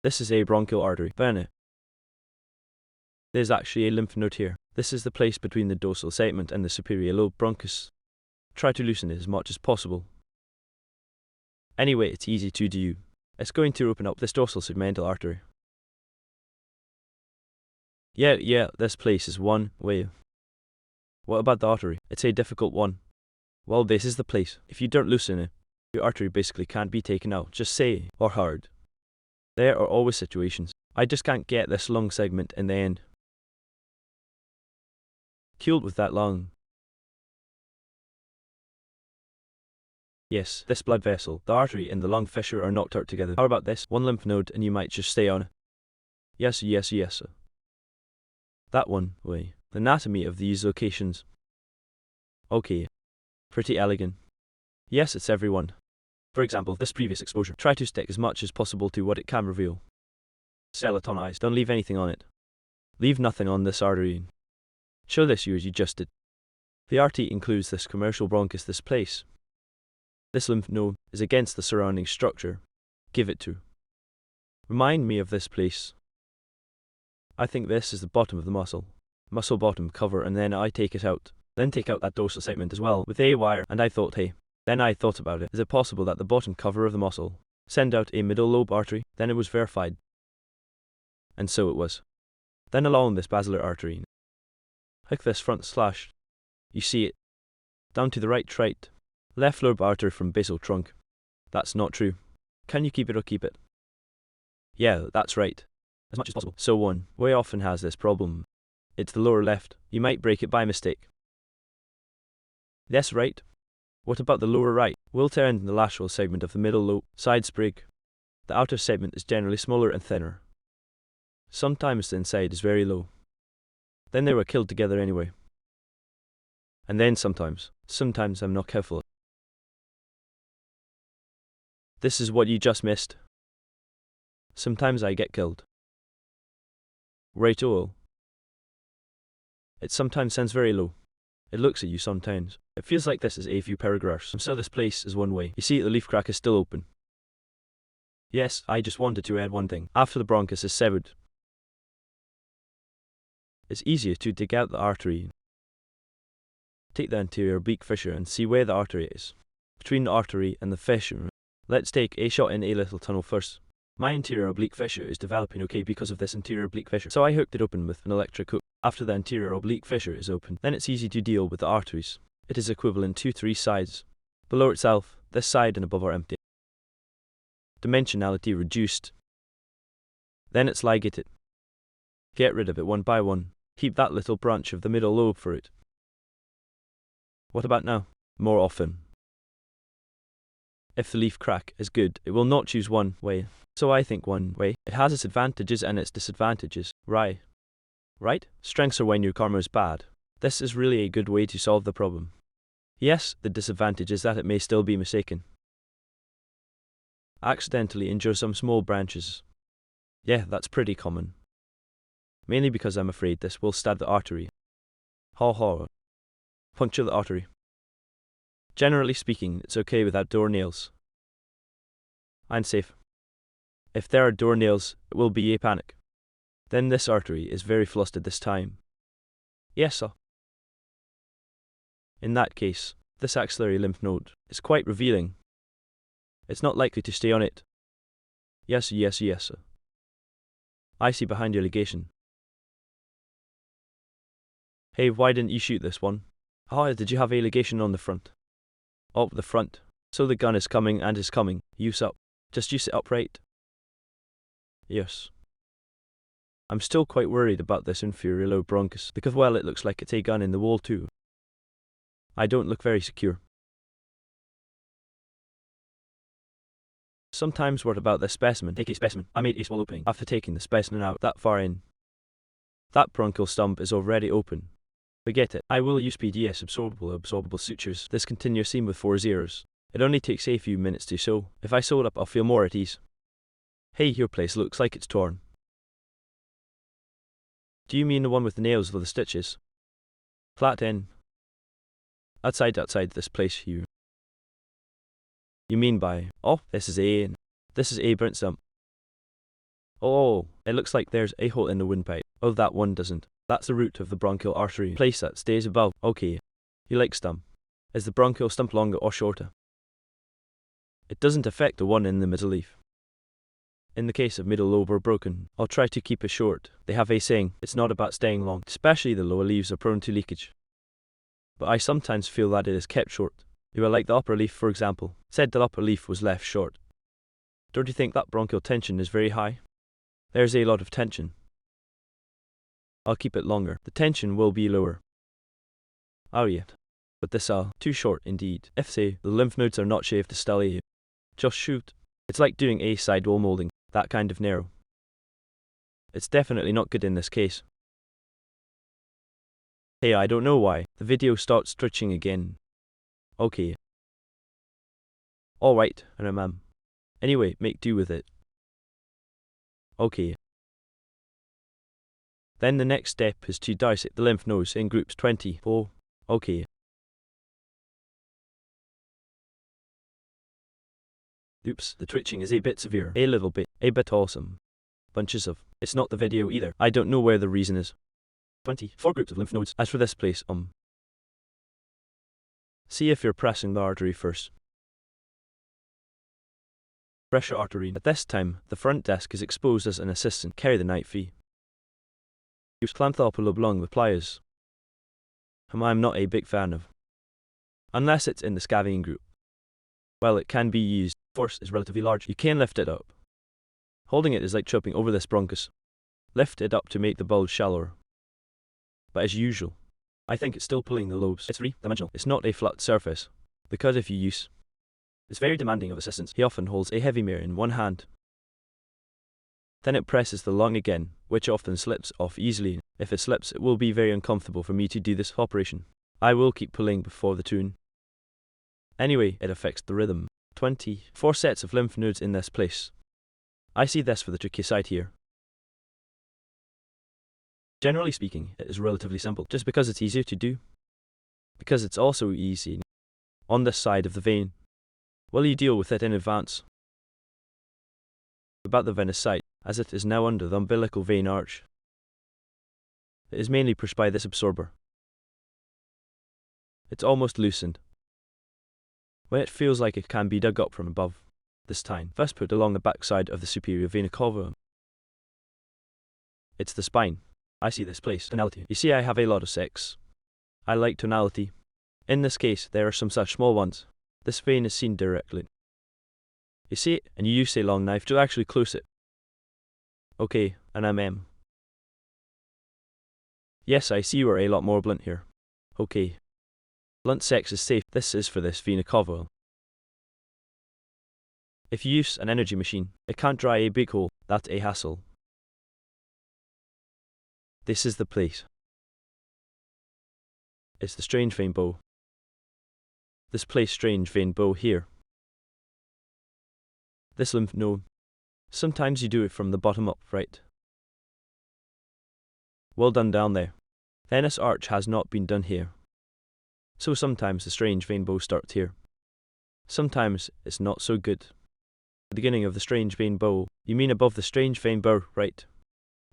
This is a bronchial artery. Bene. There's actually a lymph node here. This is the place between the dorsal segment and the superior lobe bronchus. Try to loosen it as much as possible. Anyway, it's easy to do. It's going to open up this dorsal segmental artery. Yeah, this place is one way. What about the artery? It's a difficult one. Well, this is the place. If you don't loosen it, your artery basically can't be taken out. Just say, or hard. There are always situations. I just can't get this lung segment in the end. Killed with that lung. Yes, this blood vessel, the artery and the lung fissure are knocked out together. How about this? One lymph node and you might just stay on it. Yes. That one way. The anatomy of these locations. Okay. Pretty elegant. Yes, it's everyone. For example, this previous exposure. Try to stick as much as possible to what it can reveal. Serotonized. Don't leave anything on it. Leave nothing on this artery. Show this you as you just did. The artery includes this commercial bronchus, this place. This lymph node is against the surrounding structure. Give it to. Remind me of this place. I think this is the bottom of the muscle. Muscle bottom cover, and then I take it out. Then take out that dorsal segment as well with a wire, and I thought, hey. Then I thought about it. Is it possible that the bottom cover of the muscle send out a middle lobe artery? Then it was verified. And so it was. Then along this basilar artery. Like this front slash. You see it. Down to the right. Left lobe artery from basal trunk. That's not true. Can you keep it or keep it? Yeah, that's right. As much as possible. So one way often has this problem. It's the lower left. You might break it by mistake. Yes, right. What about the lower right? We'll turn the lateral segment of the middle lobe side sprig. The outer segment is generally smaller and thinner. Sometimes the inside is very low. Then they were killed together anyway. And then sometimes I'm not careful. This is what you just missed. Sometimes I get killed. Right, all. It sometimes sounds very low. It looks at you sometimes. It feels like this is a few paragraphs, and so this place is one way. You see, the leaf crack is still open. Yes, I just wanted to add one thing. After the bronchus is severed, it's easier to dig out the artery. Take the anterior oblique fissure and see where the artery is. Between the artery and the fissure, let's take a shot in a little tunnel first. My anterior oblique fissure is developing okay because of this anterior oblique fissure, so I hooked it open with an electric hook. After the anterior oblique fissure is open, then it's easy to deal with the arteries. It is equivalent to 3 sides. Below itself, this side and above are empty. Dimensionality reduced. Then it's ligated. Get rid of it one by one. Keep that little branch of the middle lobe for it. What about now? More often. If the leaf crack is good, it will not choose one way. So I think one way. It has its advantages and its disadvantages. Right? Strengths are when your karma is bad. This is really a good way to solve the problem. Yes, the disadvantage is that it may still be mistaken. Accidentally injure some small branches. Yeah, that's pretty common. Mainly because I'm afraid this will stab the artery. Puncture the artery. Generally speaking, it's okay without door nails. I'm safe. If there are door nails, it will be a panic. Then this artery is very flustered this time. Yes, sir. In that case, this axillary lymph node is quite revealing. It's not likely to stay on it. Yes, sir. I see behind your ligation. Hey, why didn't you shoot this one? Oh, did you have a ligation on the front? Oh, the front. So the gun is coming and is coming. Use up. Just use it upright. Yes. I'm still quite worried about this inferior lobe bronchus, because well, it looks like it's a gun in the wall too. I don't look very secure. Sometimes what about this specimen? Take a specimen. I made a swallow ping after taking the specimen out that far in. That bronchial stump is already open. Forget it. I will use PDS absorbable sutures. This continuous seam with 4 zeros. It only takes a few minutes to sew. If I sew it up, I'll feel more at ease. Hey, your place looks like it's torn. Do you mean the one with the nails for the stitches? Flat in. Outside this place, you. You mean by, oh, this is a burnt stump. Oh, it looks like there's a hole in the windpipe. Oh, that one doesn't. That's the root of the bronchial artery. Place that stays above. Okay. You like stump. Is the bronchial stump longer or shorter? It doesn't affect the one in the middle leaf. In the case of middle lobe or broken, I'll try to keep it short. They have a saying, it's not about staying long, especially the lower leaves are prone to leakage. But I sometimes feel that it is kept short. You are like the upper leaf, for example. Said the upper leaf was left short. Don't you think that bronchial tension is very high? There's a lot of tension. I'll keep it longer. The tension will be lower. Oh yeah. But this too short indeed. If say, the lymph nodes are not shaved to still a. Just shoot. It's like doing a sidewall molding. That kind of narrow. It's definitely not good in this case. Hey, I don't know why. The video starts stretching again. Okay. Alright, ma'am. Anyway, make do with it. Okay. Then the next step is to dissect the lymph nodes in groups 24. Okay. Oops, the twitching is a bit severe. A little bit. A bit awesome. Bunches of. It's not the video either. I don't know where the reason is. 24 groups of lymph nodes. As for this place, see if you're pressing the artery first. Pressure artery. At this time, the front desk is exposed as an assistant. Carry the knife fee. Use clamp the upper lobe along with pliers. Whom I'm not a big fan of. Unless it's in the scavenging group. Well, it can be used. Force is relatively large. You can lift it up. Holding it is like tripping over this bronchus. Lift it up to make the bulge shallower. but as usual, I think it's still pulling the lobes. It's three-dimensional. It's not a flat surface, because if you use, it's very demanding of assistance. He often holds a heavy mirror in one hand. Then it presses the lung again, which often slips off easily. If it slips, it will be very uncomfortable for me to do this operation. I will keep pulling before the tune. Anyway, it affects the rhythm. 24 sets of lymph nodes in this place. I see this for the tricky side here. Generally speaking, it is relatively simple, just because it's easier to do. Because it's also easy on this side of the vein. Will you deal with it in advance? About the venous site, as it is now under the umbilical vein arch. It is mainly pushed by this absorber. It's almost loosened, when it feels like it can be dug up from above. This time, first put along the backside of the superior vena cava. It's the spine. I see this place. Tonality. You see, I have a lot of sex. I like tonality. In this case, there are some such small ones. This vein is seen directly. You see it, and you use a long knife to actually close it. Okay, and I'm Yes, I see you are a lot more blunt here. Okay. Blunt sex is safe. This is for this vena cava. If you use an energy machine, it can't dry a big hole. That's a hassle. This is the place. It's the strange vein bow. This place strange vein bow here. This lymph node. Sometimes you do it from the bottom up, right? Well done down there. Venous arch has not been done here. So sometimes the strange vein bow starts here. Sometimes it's not so good. The beginning of the strange vein bow. You mean above the strange vein bow, right?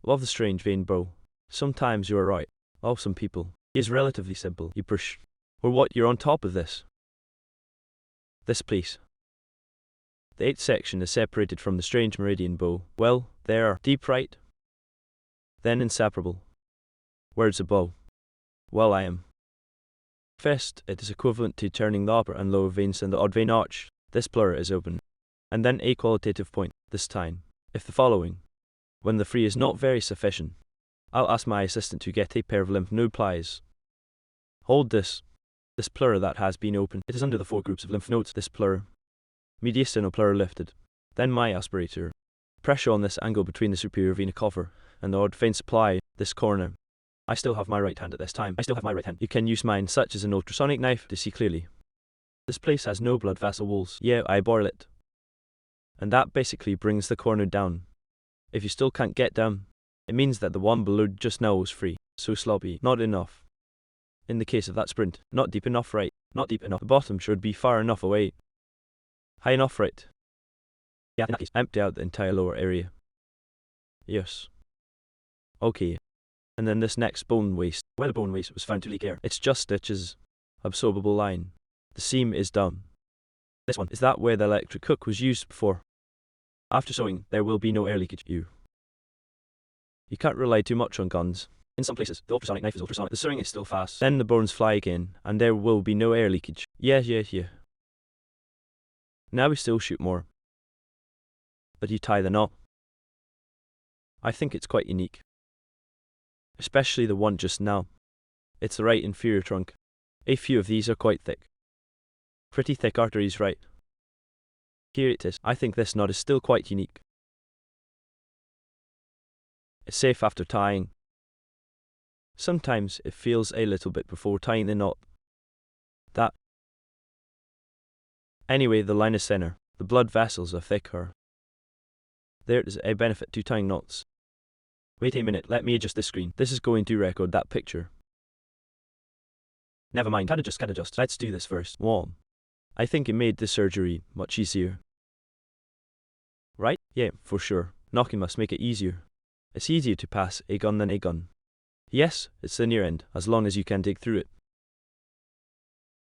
Above the strange vein bow. Sometimes you are right. Oh, some people. It is relatively simple. You push. Or what, you're on top of this. This place. The 8th section is separated from the strange meridian bow. Well, there are deep right. Then inseparable. Where's the bow? Well, I am. First, it is equivalent to turning the upper and lower veins in the odd vein arch. This pleura is open. And then a qualitative point, this time. If the following. When the free is not very sufficient, I'll ask my assistant to get a pair of lymph node pliers. Hold this. This pleura that has been opened. It is under the 4 groups of lymph nodes. This pleura. Mediastinal pleura lifted. Then my aspirator. Pressure on this angle between the superior vena cava and the odd vein supply, this corner. I still have my right hand at this time. You can use mine such as an ultrasonic knife to see clearly. This place has no blood vessel walls. Yeah, I boil it. And that basically brings the corner down. If you still can't get down, it means that the one below just now was free. So sloppy. Not enough. In the case of that sprint, not deep enough, right? Not deep enough. The bottom should be far enough away. High enough, right? Yeah, in that case, empty out the entire lower area. Yes. Okay. And then this next bone waste. Where the bone waste was found to leak air. It's just stitches. Absorbable line. The seam is down. This one. Is that where the electric hook was used before? After sewing, there will be no air leakage. You can't rely too much on guns. In some places, the ultrasonic knife is ultrasonic. The sewing is still fast. Then the bones fly again, and there will be no air leakage. Yeah. Now we still shoot more. But you tie the knot. I think it's quite unique. Especially the one just now. It's the right inferior trunk. A few of these are quite thick. Pretty thick arteries, right? Here it is. I think this knot is still quite unique. It's safe after tying. Sometimes it feels a little bit before tying the knot. Anyway, the line is thinner. The blood vessels are thicker. There is a benefit to tying knots. Wait a minute, let me adjust this screen. This is going to record that picture. Never mind, can adjust. Let's do this first. 1. I think it made the surgery much easier. Right? Yeah, for sure. Knocking must make it easier. It's easier to pass a gun than a gun. Yes, it's the near end, as long as you can dig through it.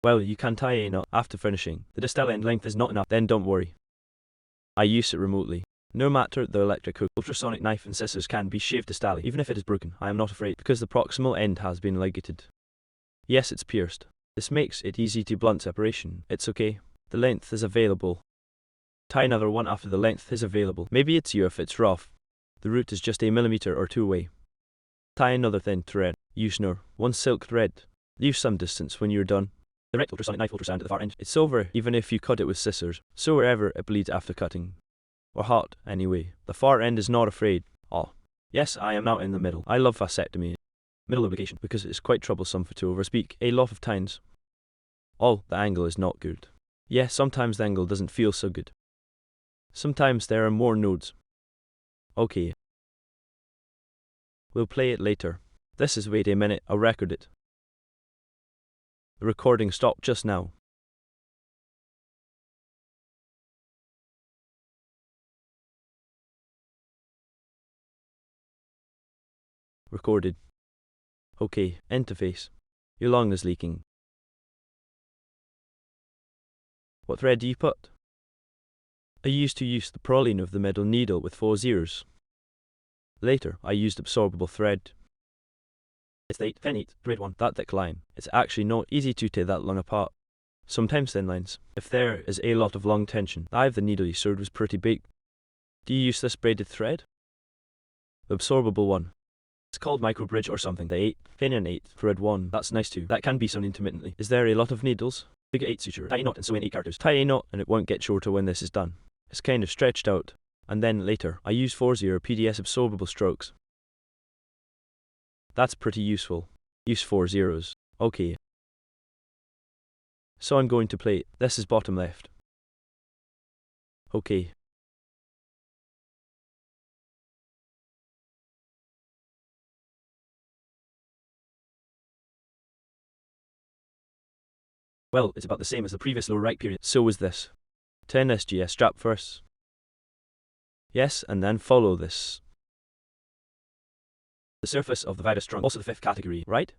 Well, you can tie a knot after finishing. The distal end length is not enough, then don't worry. I use it remotely. No matter the electric hook, ultrasonic knife and scissors can be shaved distally. Even if it is broken, I am not afraid, because the proximal end has been ligated. Yes, it's pierced. This makes it easy to blunt separation. It's okay. The length is available. Tie another one after the length is available. Maybe it's you if it's rough. The root is just a millimeter or 2 away. Tie another thin thread. Use snore. 1 silk thread. Leave some distance when you're done. The direct ultrasonic knife ultrasound at the far end. It's over even if you cut it with scissors, so wherever it bleeds after cutting. Or hot, anyway. The far end is not afraid. Oh. Yes, I am now in the middle. I love vasectomy. Middle lubrication, because it is quite troublesome to overspeak a lot of times. Oh, the angle is not good. Yeah, sometimes the angle doesn't feel so good. Sometimes there are more nodes. Okay. We'll play it later. This is wait a minute, I'll record it. The recording stopped just now. Recorded. Okay, interface. Your lung is leaking. What thread do you put? I used to use the proline of the middle needle with 4 zeros. Later, I used absorbable thread. It's the 8 thread one, that thick line. It's actually not easy to tear that lung apart. Sometimes thin lines. If there is a lot of lung tension, the eye of the needle you sewed was pretty big. Do you use this braided thread? The absorbable one. It's called microbridge or something. The 8 thread one. That's nice too. That can be sewn intermittently. Is there a lot of needles? Big 8 suture. Tie a knot and sew in 8 characters. Tie a knot and it won't get shorter when this is done. It's kind of stretched out. And then later, I use 40 PDS absorbable strokes. That's pretty useful. Use 4 zeros. Okay. So I'm going to play. This is bottom left. Okay. Well, it's about the same as the previous lower right period. So was this. 10 SGS strap first. Yes, and then follow this. The surface of the VATS trunk, also the 5th category, right?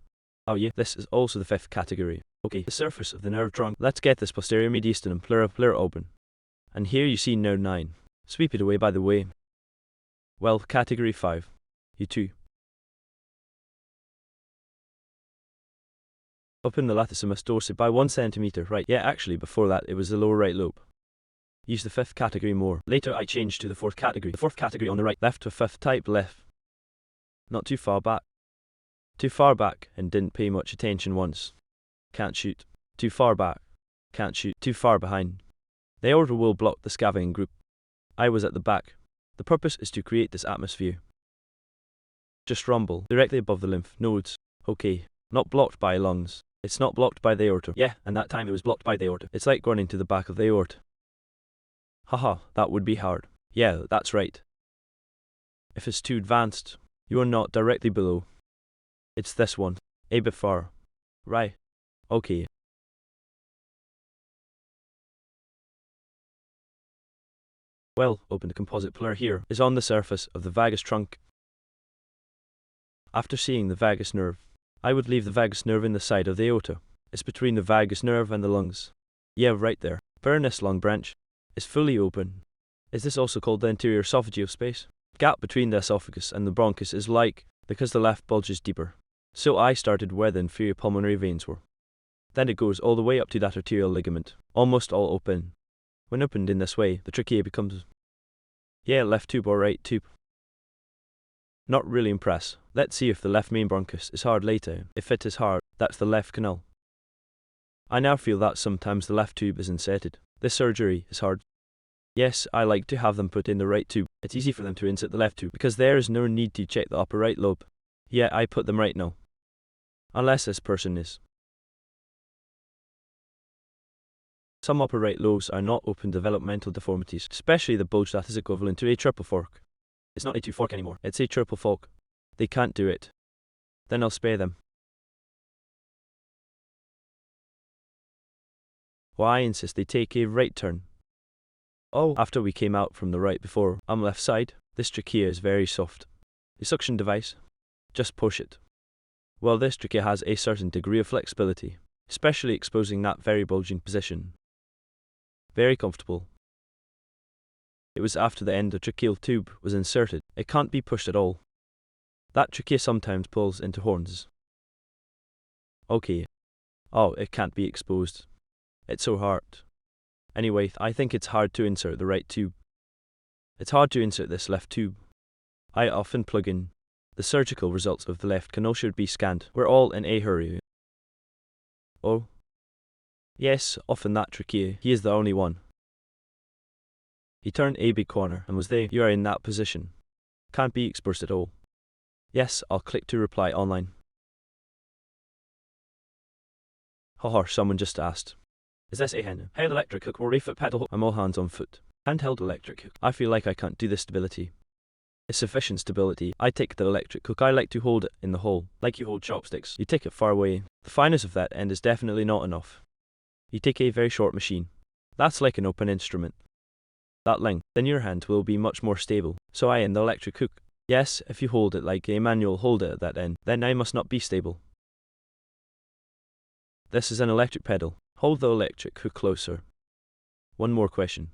Oh yeah, this is also the 5th category. Okay, the surface of the nerve trunk. Let's get this posterior mediastinum pleural open. And here you see nerve 9. Sweep it away by the way. Well, category 5. You too. Open the latissimus dorsi by 1 centimeter, right? Yeah, actually before that it was the lower right lobe. Use the 5th category more. Later I changed to the 4th category. The 4th category on the right. Left to 5th type left. Not too far back. Too far back and didn't pay much attention once. Can't shoot. Too far back. Can't shoot. Too far behind. The aorta will block the scavenging group. I was at the back. The purpose is to create this atmosphere. Just rumble directly above the lymph nodes. Okay. Not blocked by lungs. It's not blocked by the aorta. Yeah, and that time it was blocked by the aorta. It's like going into the back of the aorta. Haha, that would be hard. Yeah, that's right. If it's too advanced, you are not directly below. It's this one. A bit far. Right. Okay. Well, open the composite pleur here is on the surface of the vagus trunk. After seeing the vagus nerve, I would leave the vagus nerve in the side of the aorta. It's between the vagus nerve and the lungs. Yeah, right there. Bernus lung branch is fully open. Is this also called the anterior esophageal space? Gap between the esophagus and the bronchus is like, because the left bulge is deeper. So I started where the inferior pulmonary veins were. Then it goes all the way up to that arterial ligament, almost all open. When opened in this way, the trachea becomes, yeah, left tube or right tube. Not really impressed. Let's see if the left main bronchus is hard later. If it is hard, that's the left canal. I now feel that sometimes the left tube is inserted. This surgery is hard. Yes, I like to have them put in the right tube. It's easy for them to insert the left tube because there is no need to check the upper right lobe. Yeah, I put them right now. Unless this person is. Some upper right lobes are not open developmental deformities, especially the bulge that is equivalent to a triple fork. It's not a 2 fork anymore, it's a triple fork. They can't do it. Then I'll spare them. Well, I insist they take a right turn. Oh, after we came out from the right before, on left side, this trachea is very soft. The suction device, just push it. Well, this trachea has a certain degree of flexibility, especially exposing that very bulging position. Very comfortable. It was after the endotracheal tube was inserted. It can't be pushed at all. That trachea sometimes pulls into horns. Okay. Oh, it can't be exposed. It's so hard. Anyway, I think it's hard to insert the right tube. It's hard to insert this left tube. I often plug in The surgical results of the left canal should be scanned. We're all in a hurry. Oh. Yes, often that tricky. He is the only one. He turned a big corner and was there. You are in that position. Can't be exposed at all. Yes, I'll click to reply online. Haha, someone just asked. Is this a hand electric hook or a foot pedal? I'm all hands on foot. Handheld electric hook. I feel like I can't do this stability. It's sufficient stability. I take the electric hook. I like to hold it in the hole, like you hold chopsticks. You take it far away. The fineness of that end is definitely not enough. You take a very short machine. That's like an open instrument. That length, then your hand will be much more stable. So I end the electric hook. Yes, if you hold it like a manual holder at that end, then I must not be stable. This is an electric pedal. Hold the electric hook closer. One more question.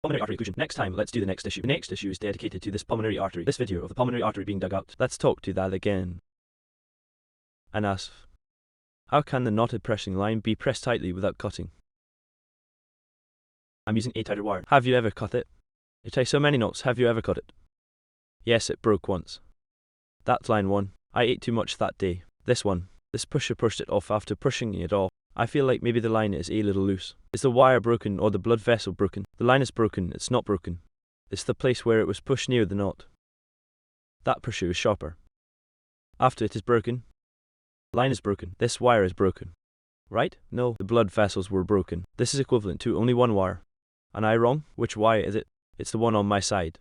Pulmonary artery occlusion. Next time, let's do the next issue. The next issue is dedicated to this pulmonary artery. This video of the pulmonary artery being dug out. Let's talk to that again. And ask, how can the knotted pressing line be pressed tightly without cutting? I'm using a tighter wire. Have you ever cut it? It ties so many knots. Have you ever cut it? Yes, it broke once. That's line 1. I ate too much that day. This one. This pusher pushed it off after pushing it off. I feel like maybe the line is a little loose. Is the wire broken or the blood vessel broken? The line is broken, it's not broken. It's the place where it was pushed near the knot. That pusher is sharper. After it is broken, line is broken. This wire is broken. Right? No, the blood vessels were broken. This is equivalent to only one wire. Am I wrong? Which wire is it? It's the one on my side.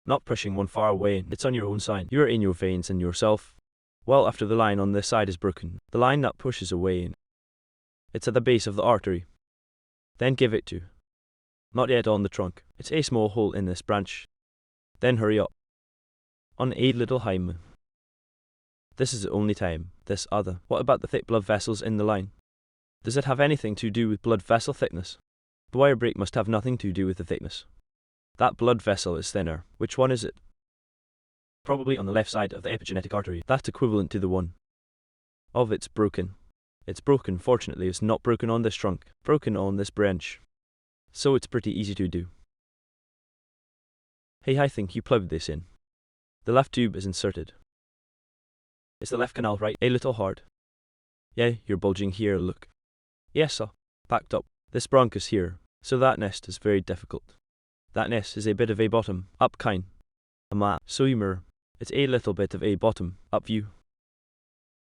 Not pushing one far away, it's on your own side. You are in your veins and yourself. Well, after the line on this side is broken, the line that pushes away, it's at the base of the artery. Then give it to. Not yet on the trunk. It's a small hole in this branch. Then hurry up. On a little hymen. This is the only time. This other. What about the thick blood vessels in the line? Does it have anything to do with blood vessel thickness? The wire break must have nothing to do with the thickness. That blood vessel is thinner. Which one is it? Probably on the left side of the epigenetic artery. That's equivalent to the one. It's broken. It's broken. Fortunately, it's not broken on this trunk. Broken on this branch. So it's pretty easy to do. Hey, I think you plugged this in. The left tube is inserted. Is the left canal right? A little hard. Yeah, you're bulging here, look. Yes, sir. Packed up. This bronchus here. So that nest is very difficult. That nest is a bit of a bottom up kind. So you mirror. It's a little bit of a bottom up view.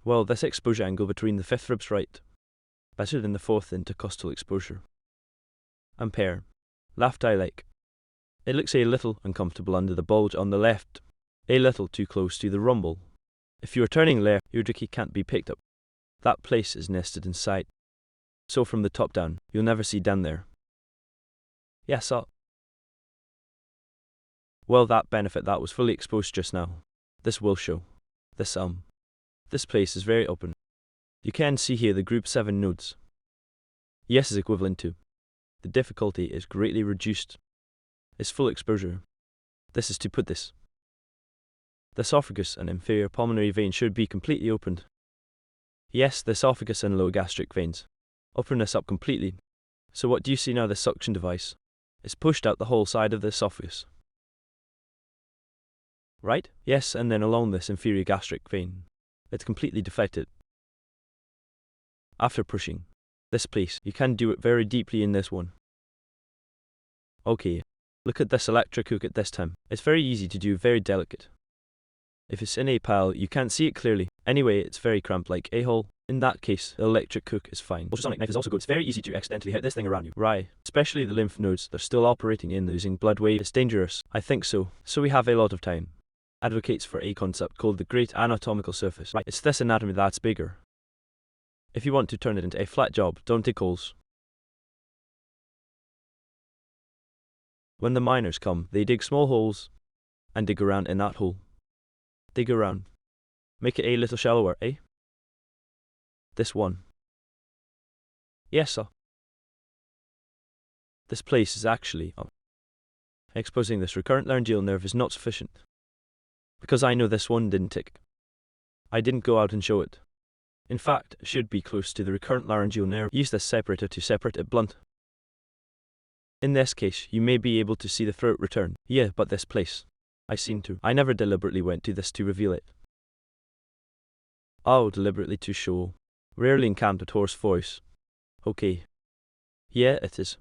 Well, this exposure angle between the 5th ribs right. Better than the 4th intercostal exposure. Ampere. Left I like. It looks a little uncomfortable under the bulge on the left. A little too close to the rumble. If you are turning left, your dicky can't be picked up. That place is nested inside. So from the top down, you'll never see down there. Yes, sir. Well, that benefit that was fully exposed just now. This will show. This place is very open. You can see here the group 7 nodes. Yes is equivalent to. The difficulty is greatly reduced. It's full exposure. This is to put this. The esophagus and inferior pulmonary vein should be completely opened. Yes, the esophagus and lower gastric veins. Open this up completely. So what do you see now? The suction device is pushed out the whole side of the esophagus. Right? Yes, and then along this inferior gastric vein. It's completely deflected. After pushing this place, you can do it very deeply in this one. Okay, look at this electric hook at this time. It's very easy to do, very delicate. If it's in a pile, you can't see it clearly. Anyway, it's very cramped like a hole. In that case, the electric hook is fine. Ultrasonic knife is also good. It's very easy to accidentally hit this thing around you. Right. Especially the lymph nodes. They're still operating in losing blood wave. It's dangerous. I think so. So we have a lot of time. Advocates for a concept called the great anatomical surface. Right. It's this anatomy that's bigger. If you want to turn it into a flat job, don't dig holes. When the miners come, they dig small holes and dig around in that hole. Dig around. Make it a little shallower, eh? This one. Yes, sir. This place is actually up. Exposing this recurrent laryngeal nerve is not sufficient. Because I know this one didn't tick. I didn't go out and show it. In fact, it should be close to the recurrent laryngeal nerve. Use this separator to separate it blunt. In this case, you may be able to see the throat return. Yeah, but this place. I seem to. I never deliberately went to this to reveal it. Oh, deliberately to show. Rarely encountered hoarse voice. Okay. Yeah, it is.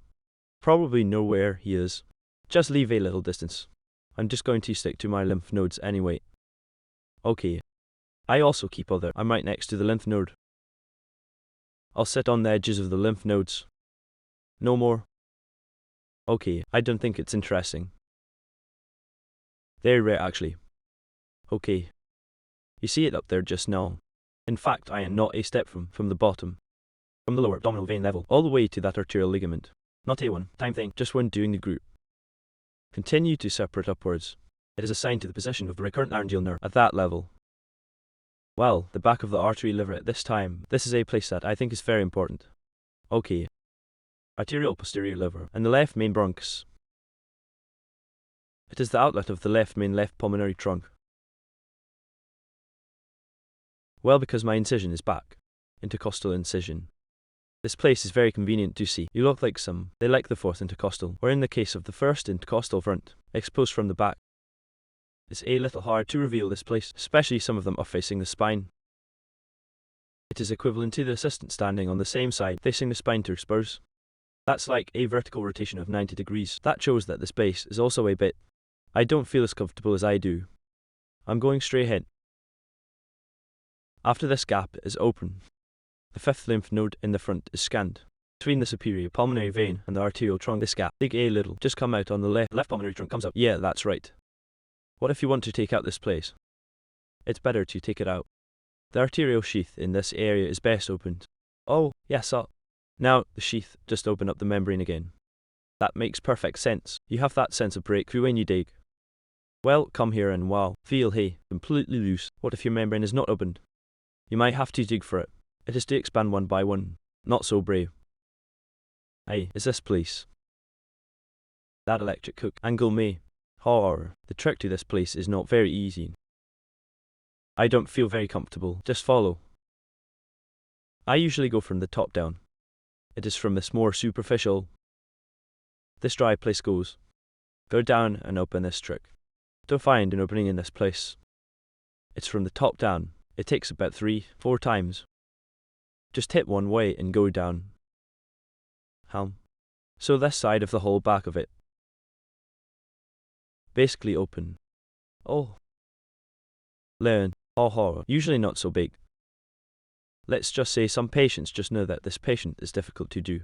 Probably know where he is. Just leave a little distance. I'm just going to stick to my lymph nodes anyway. Okay. I also keep other. I'm right next to the lymph node. I'll sit on the edges of the lymph nodes. No more. Okay, I don't think it's interesting. Very rare actually. Okay. You see it up there just now. In fact, I am not a step from the bottom. From the lower abdominal vein level, all the way to that arterial ligament. Not a one-time thing, just when doing the group. Continue to separate upwards. It is assigned to the position of the recurrent laryngeal nerve at that level. Well, the back of the artery liver at this time. This is a place that I think is very important. Okay. Arterial posterior liver and the left main bronchus. It is the outlet of the left pulmonary trunk. Well, because my incision is back. Intercostal incision. This place is very convenient to see. You look like some. They like the fourth intercostal, or in the case of the first intercostal front, exposed from the back. It's a little hard to reveal this place, especially some of them are facing the spine. It is equivalent to the assistant standing on the same side, facing the spine to expose. That's like a vertical rotation of 90 degrees. That shows that the space is also a bit. I don't feel as comfortable as I do. I'm going straight ahead. After this gap is open, the fifth lymph node in the front is scanned. Between the superior pulmonary vein and the arterial trunk, this gap, dig a little, just come out on the left pulmonary trunk comes up. Yeah, that's right. What if you want to take out this place? It's better to take it out. The arterial sheath in this area is best opened. Oh, yes, now, the sheath, just open up the membrane again. That makes perfect sense. You have that sense of breakthrough when you dig. Well, come here and wow, feel hey, completely loose. What if your membrane is not opened? You might have to dig for it. It is to expand one by one. Not so brave. Hey, is this place? That electric hook angle me. Horror. The trick to this place is not very easy. I don't feel very comfortable. Just follow. I usually go from the top down. It is from this more superficial. This dry place goes. Go down and open this trick. Don't find an opening in this place. It's from the top down. It takes about 3-4 times. Just hit one way and go down. So this side of the whole back of it. Basically open. Oh. Learn. Horror. Usually not so big. Let's just say some patients just know that this patient is difficult to do.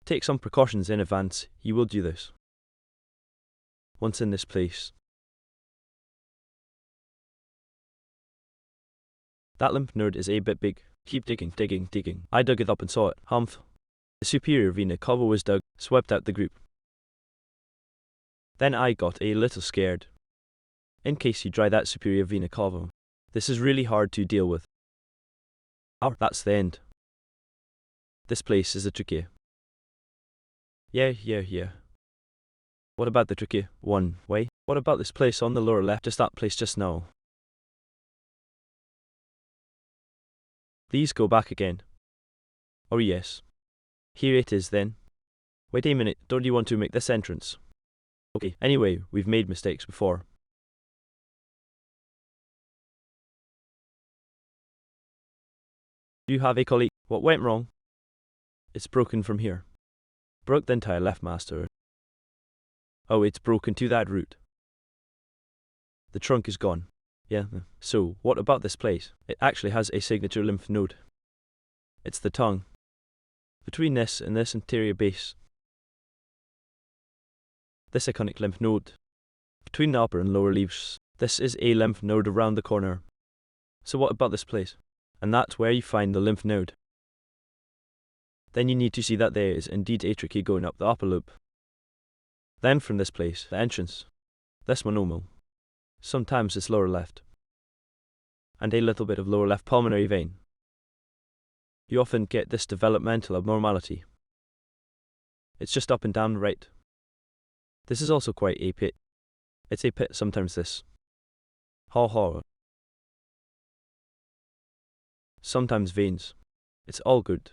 Take some precautions in advance, you will do this. Once in this place. That lymph node is a bit big. Keep digging. I dug it up and saw it. Humph. The superior vena cava was dug, swept out the group. Then I got a little scared. In case you dry that superior vena cava. This is really hard to deal with. Oh, that's the end. This place is a trachea. Yeah. What about the trachea? One way. What about this place on the lower left? Just that place just now. These go back again. Oh yes. Here it is then. Wait a minute, don't you want to make this entrance? Okay, anyway, we've made mistakes before. You have a colleague. What went wrong? It's broken from here. Broke the entire left master. Oh, it's broken to that root. The trunk is gone. Yeah, so what about this place? It actually has a signature lymph node. It's the tongue. Between this and this anterior base. This iconic lymph node. Between the upper and lower leaves. This is a lymph node around the corner. So what about this place? And that's where you find the lymph node. Then you need to see that there is indeed a trachea going up the upper lobe. Then from this place, the entrance. This monomal. Sometimes it's lower left. And a little bit of lower left pulmonary vein. You often get this developmental abnormality. It's just up and down the right. This is also quite a pit. It's a pit sometimes this. Horror. Sometimes veins. It's all good.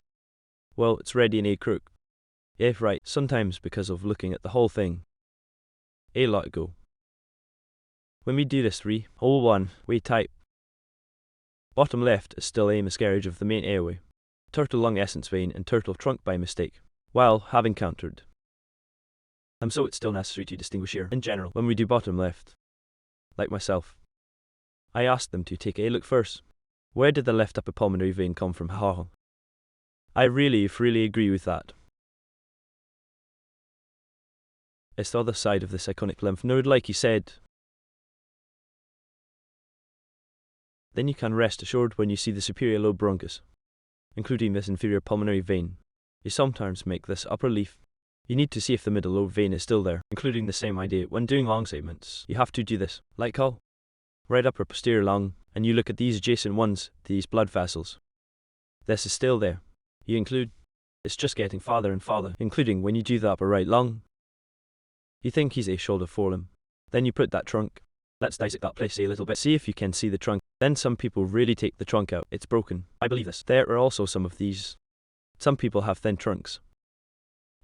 Well, it's ready in a crook. Yeah, right, sometimes because of looking at the whole thing. A lot ago. When we do this 3, hole 1, we type. Bottom left is still a miscarriage of the main airway. Turtle lung essence vein and turtle trunk by mistake. While having countered. So it's still necessary to distinguish here. In general, when we do bottom left, like myself, I asked them to take a look first. Where did the left upper pulmonary vein come from? Haha. I really agree with that. It's the other side of this iconic lymph node, like you said. Then you can rest assured when you see the superior lobe bronchus, including this inferior pulmonary vein. You sometimes make this upper leaf. You need to see if the middle lobe vein is still there, including the same idea when doing lung segments. You have to do this, like how right upper posterior lung, and you look at these adjacent ones, these blood vessels. This is still there. You include, it's just getting farther and farther, including when you do the upper right lung. You think he's a shoulder forelimb. Then you put that trunk. Let's dissect that place a little bit. See if you can see the trunk. Then some people really take the trunk out. It's broken. I believe this. There are also some of these. Some people have thin trunks.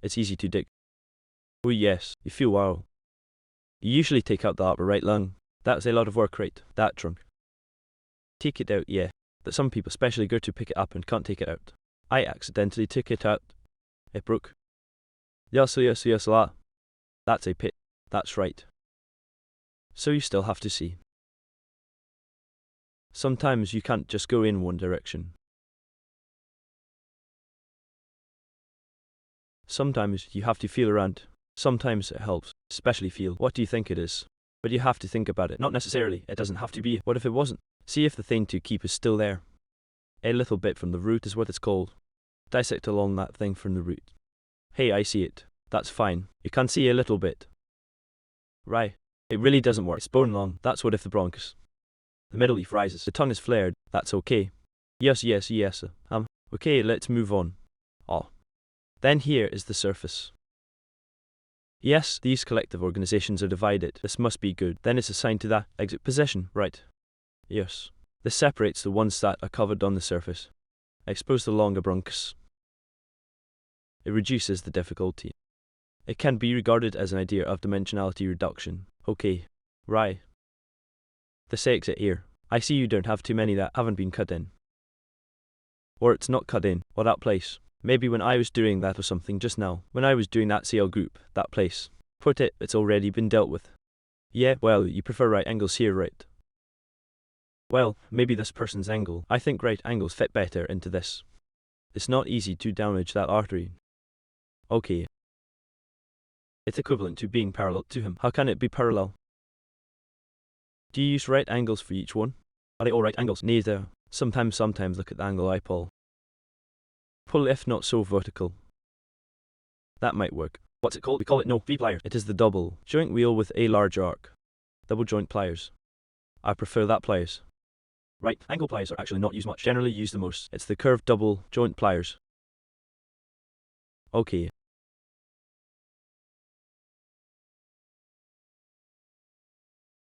It's easy to dig. Oh yes, you feel wow. You usually take out the upper right lung. That's a lot of work, right? That trunk. Take it out, yeah. But some people especially go to pick it up and can't take it out. I accidentally took it out. It broke. Yes, la. That's a pit. That's right. So you still have to see. Sometimes you can't just go in one direction. Sometimes you have to feel around. Sometimes it helps, especially feel. What do you think it is? But you have to think about it. Not necessarily, it doesn't have to be. What if it wasn't? See if the thing to keep is still there. A little bit from the root is what it's called. Dissect along that thing from the root. Hey, I see it. That's fine. You can see a little bit. Right. It really doesn't work. It's bone long. That's what if the bronchus. The middle leaf rises. The tongue is flared. That's okay. Yes. Okay, let's move on. Then here is the surface. Yes, these collective organizations are divided. This must be good. Then it's assigned to that exit position, right? Yes. This separates the ones that are covered on the surface. Expose the longer bronchus. It reduces the difficulty. It can be regarded as an idea of dimensionality reduction. Okay. Right. This exit here. I see you don't have too many that haven't been cut in. Or it's not cut in, or that place. Maybe when I was doing that or something just now. When I was doing that CL group, that place. Put it, it's already been dealt with. Yeah, well, you prefer right angles here, right? Well, maybe this person's angle. I think right angles fit better into this. It's not easy to damage that artery. Okay. It's equivalent to being parallel to him. How can it be parallel? Do you use right angles for each one? Are they all right angles? Neither. Sometimes look at the angle I pull. Pull if not so vertical. That might work. What's it called? We call it no V-plier. It is the double joint wheel with a large arc. Double joint pliers. I prefer that pliers. Right angle pliers are actually not used much. Generally used the most. It's the curved double joint pliers. Okay.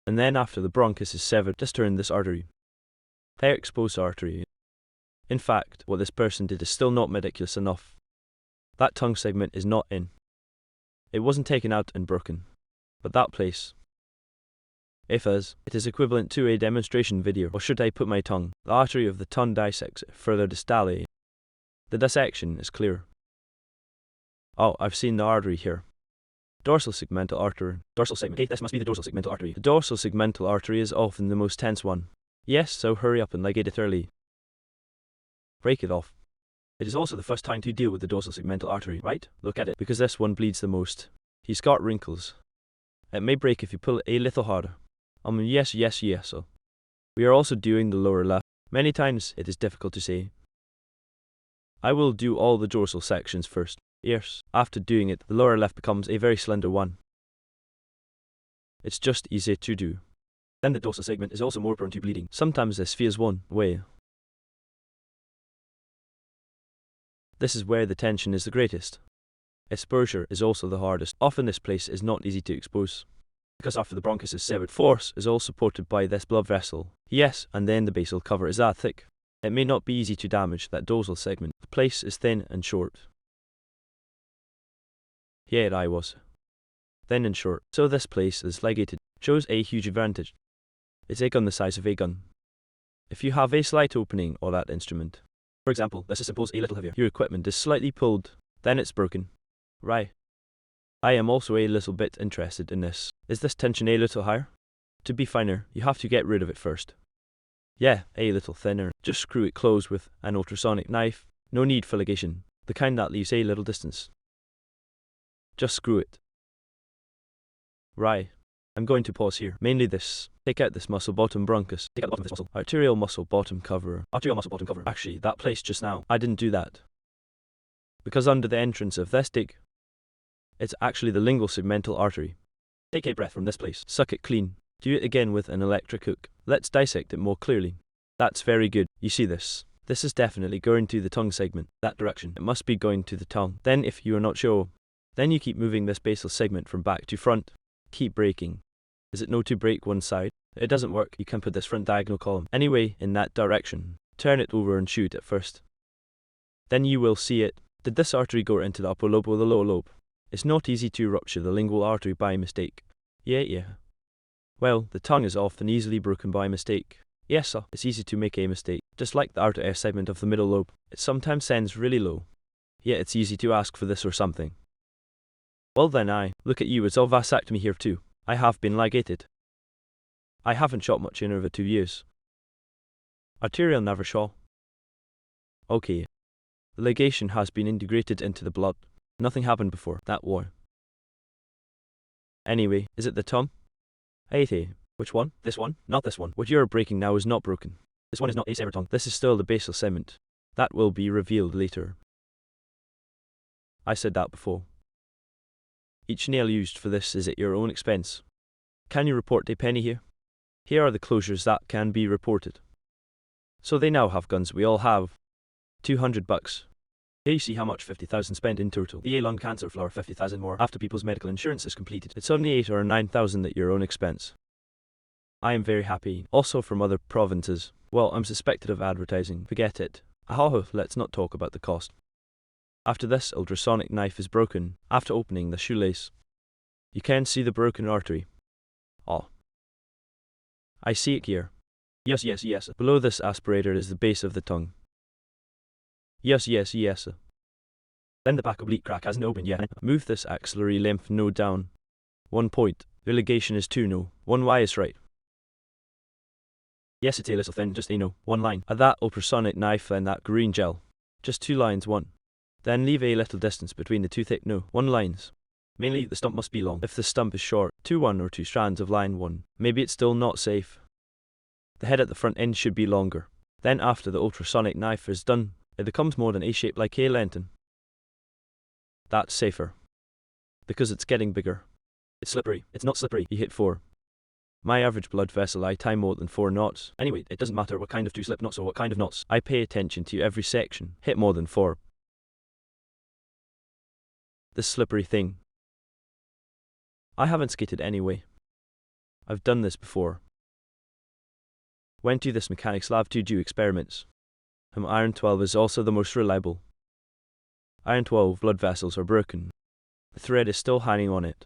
And then after the bronchus is severed, just turn this artery. Hair exposed artery. In fact, what this person did is still not meticulous enough. That tongue segment is not in. It wasn't taken out and broken. But that place. If as, it is equivalent to a demonstration video. Or should I put my tongue? The artery of the tongue dissects it further distally. The dissection is clear. Oh, I've seen the artery here. Dorsal segmental artery. Dorsal segment. Hey, this must be the dorsal segmental artery. The dorsal segmental artery is often the most tense one. Yes, so hurry up and ligate it early. Break it off. It is also the first time to deal with the dorsal segmental artery, right? Look at it, because this one bleeds the most. He's got wrinkles. It may break if you pull it a little harder. Yes. We are also doing the lower left. Many times it is difficult to say. I will do all the dorsal sections first. Yes. After doing it, the lower left becomes a very slender one. It's just easy to do. Then the dorsal segment is also more prone to bleeding. Sometimes this feels one way. This is where the tension is the greatest. Exposure is also the hardest. Often this place is not easy to expose. Because after the bronchus is severed, force is all supported by this blood vessel. Yes, and then the basal cover is that thick. It may not be easy to damage that dorsal segment. The place is thin and short. Yeah, I was. Then in short, so this place is ligated, shows a huge advantage. It's a gun the size of a gun. If you have a slight opening on that instrument, for example, let's suppose a little heavier, your equipment is slightly pulled, then it's broken. Right. I am also a little bit interested in this. Is this tension a little higher? To be finer, you have to get rid of it first. Yeah, a little thinner. Just screw it closed with an ultrasonic knife. No need for ligation, the kind that leaves a little distance. Just screw it. Right. I'm going to pause here. Mainly this. Take out this muscle bottom bronchus. Take out the bottom of this muscle. Arterial muscle bottom cover. Arterial muscle bottom cover. Actually, that place just now. I didn't do that. Because under the entrance of this dig, it's actually the lingual segmental artery. Take a breath from this place. Suck it clean. Do it again with an electric hook. Let's dissect it more clearly. That's very good. You see this? This is definitely going to the tongue segment. That direction. It must be going to the tongue. Then if you are not sure, then you keep moving this basal segment from back to front. Keep breaking. Is it no to break one side? It doesn't work. You can put this front diagonal column anyway in that direction. Turn it over and shoot it first. Then you will see it. Did this artery go into the upper lobe or the lower lobe? It's not easy to rupture the lingual artery by mistake. Yeah. Well, the tongue is often easily broken by mistake. Yes, sir. It's easy to make a mistake. Just like the artery segment of the middle lobe. It sometimes sends really low. Yeah, it's easy to ask for this or something. Well then look at you, it's all vasectomy here too. I have been ligated. I haven't shot much in over 2 years. Arterial never shot. Okay. The ligation has been integrated into the blood. Nothing happened before that war. Anyway, is it the tongue? Hey, which one? This one? Not this one. What you're breaking now is not broken. This one is not a severed tongue. This is still the basal segment. That will be revealed later. I said that before. Each nail used for this is at your own expense. Can you report a penny here? Here are the closures that can be reported. So they now have guns. We all have $200. Here you see how much 50,000 spent in total. The lung cancer flower 50,000 more after people's medical insurance is completed. It's only 8 or 9,000 at your own expense. I am very happy. Also from other provinces. Well, I'm suspected of advertising. Forget it. Let's not talk about the cost. After this ultrasonic knife is broken, after opening the shoelace, you can see the broken artery. Oh. I see it here. Yes. Below this aspirator is the base of the tongue. Yes. Then the back oblique crack hasn't opened yet. Move this axillary lymph node down. 1 point. The ligation is 2 no. 1 Y is right. Yes, it's a little thin, just a no. 1 line. At that ultrasonic knife and that green gel. Just 2 lines, 1. Then leave a little distance between the 2 thick no. 1 lines. Mainly, the stump must be long. If the stump is short, 1 or 2 strands of line 1. Maybe it's still not safe. The head at the front end should be longer. Then after the ultrasonic knife is done, it becomes more than a shape like a lantern. That's safer. Because it's getting bigger. It's slippery. It's not slippery. You hit 4. My average blood vessel I tie more than 4 knots. Anyway, it doesn't matter what kind of 2 slip knots or what kind of knots. I pay attention to every section. Hit more than 4. This slippery thing. I haven't skated anyway. I've done this before. Went to this mechanics lab to do experiments. Iron 12 is also the most reliable. Iron 12 blood vessels are broken. The thread is still hanging on it.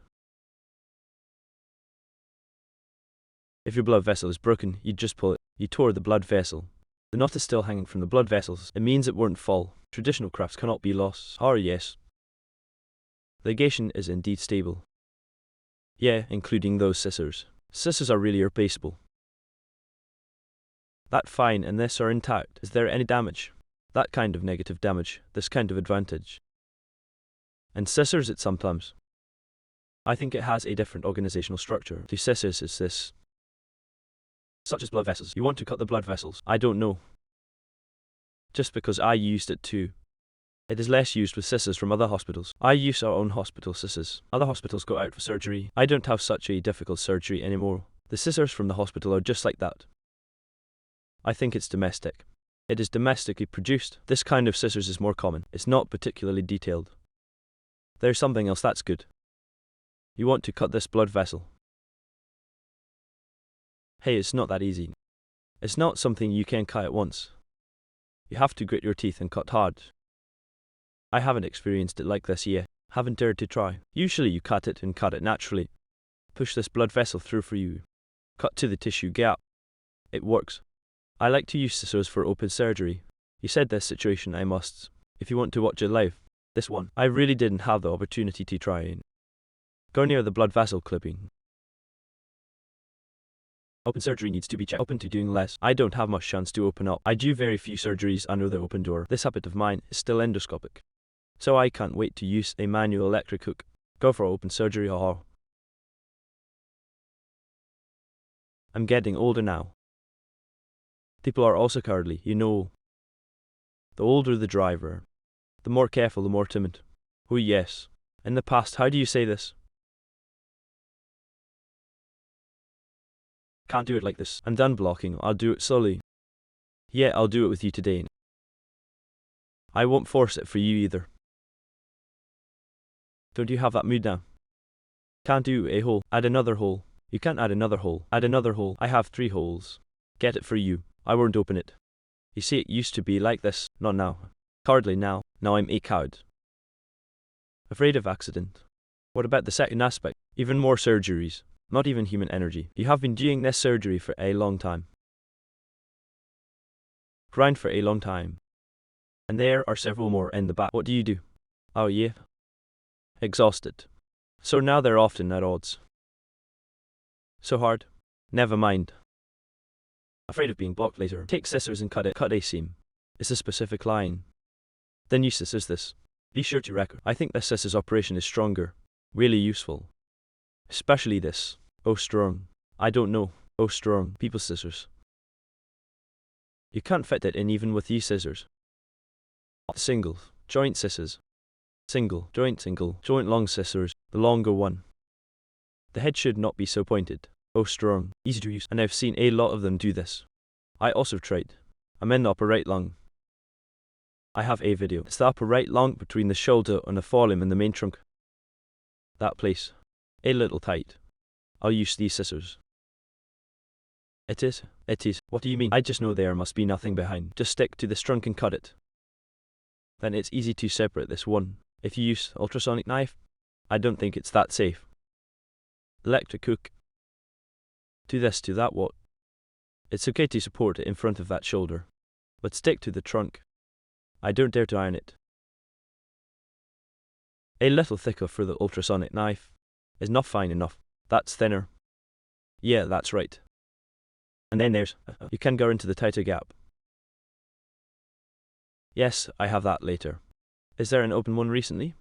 If your blood vessel is broken, you just pull it. You tore the blood vessel. The knot is still hanging from the blood vessels. It means it won't fall. Traditional crafts cannot be lost. Oh yes. Ligation is indeed stable. Yeah, including those scissors. Scissors are really replaceable. That fine and this are intact. Is there any damage? That kind of negative damage, this kind of advantage. And scissors it sometimes. I think it has a different organizational structure. The scissors is this. Such as blood vessels. You want to cut the blood vessels. I don't know. Just because I used it too. It is less used with scissors from other hospitals. I use our own hospital scissors. Other hospitals go out for surgery. I don't have such a difficult surgery anymore. The scissors from the hospital are just like that. I think it's domestic. It is domestically produced. This kind of scissors is more common. It's not particularly detailed. There's something else that's good. You want to cut this blood vessel. Hey, it's not that easy. It's not something you can cut at once. You have to grit your teeth and cut hard. I haven't experienced it like this yet. Haven't dared to try. Usually you cut it and cut it naturally. Push this blood vessel through for you. Cut to the tissue gap. It works. I like to use scissors for open surgery. You said this situation I must. If you want to watch it live, this one, I really didn't have the opportunity to try it. Go near the blood vessel clipping. Open surgery needs to be checked. Open to doing less. I don't have much chance to open up. I do very few surgeries under the open door. This habit of mine is still endoscopic. So I can't wait to use a manual electric hook. Go for open surgery or... I'm getting older now. People are also cowardly, you know. The older the driver, the more careful, the more timid. Oh yes. In the past, how do you say this? Can't do it like this. I'm done blocking. I'll do it slowly. Yeah, I'll do it with you today. I won't force it for you either. Don't you have that mood now? Can't do a hole. Add another hole. You can't add another hole. Add another hole. I have 3 holes. Get it for you. I won't open it. You see, it used to be like this. Not now. Hardly now. Now I'm a coward. Afraid of accident. What about the second aspect? Even more surgeries. Not even human energy. You have been doing this surgery for a long time. Grind for a long time. And there are several more in the back. What do you do? Oh yeah. Exhausted. So now they're often at odds. So hard. Never mind. Afraid of being blocked later. Take scissors and cut it. Cut a seam. It's a specific line. Then use scissors this. Be sure to record. I think this scissors operation is stronger. Really useful. Especially this. Oh strong. I don't know. Oh strong. People scissors. You can't fit it in even with these scissors. Single. Joint scissors. Single. Joint long scissors. The longer one. The head should not be so pointed. Oh strong. Easy to use. And I've seen a lot of them do this. I also tried. I'm in the upper right lung. I have a video. It's the upper right lung between the shoulder and the forelimb and the main trunk. That place. A little tight. I'll use these scissors. It is. What do you mean? I just know there must be nothing behind. Just stick to this trunk and cut it. Then it's easy to separate this one. If you use ultrasonic knife, I don't think it's that safe. Electric hook. Do this to that what? It's okay to support it in front of that shoulder. But stick to the trunk. I don't dare to iron it. A little thicker for the ultrasonic knife. Is not fine enough. That's thinner. Yeah, that's right. And then there's, you can go into the tighter gap. Yes, I have that later. Is there an open one recently?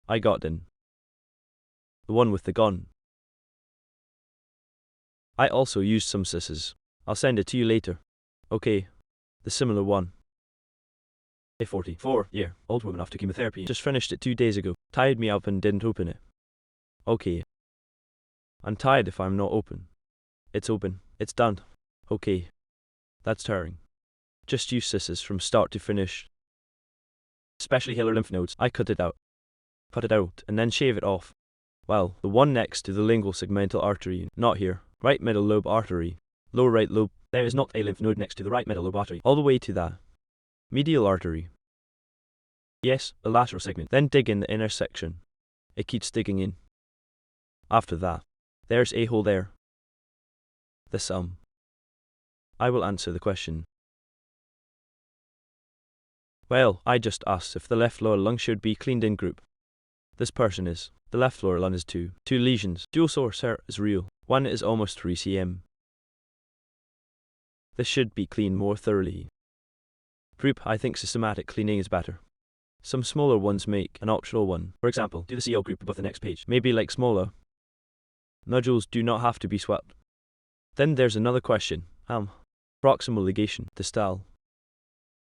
I got in. The one with the gun. I also used some scissors. I'll send it to you later. Okay. The similar one. A 44-year-old woman after chemotherapy. Just finished it 2 days ago. Tied me up and didn't open it. Okay. I'm tired if I'm not open. It's open. It's done. Okay. That's tiring. Just use scissors from start to finish. Especially hilar lymph nodes. I cut it out. Cut it out and then shave it off. Well, the one next to the lingual segmental artery. Not here. Right middle lobe artery. Lower right lobe. There is not a lymph node next to the right middle lobe artery. All the way to that. Medial artery. Yes, the lateral segment. Then dig in the inner section. It keeps digging in. After that, there's a hole there. The I will answer the question. Well, I just asked if the left lower lung should be cleaned in group. This person is. The left lower lung is 2 lesions. Dual source hurt is real. One is almost 3 cm. This should be cleaned more thoroughly. Group, I think systematic cleaning is better. Some smaller ones make an optional one. For example, do the CL group above the next page. Maybe like smaller. Nodules do not have to be swept. Then there's another question. Proximal ligation. Distal.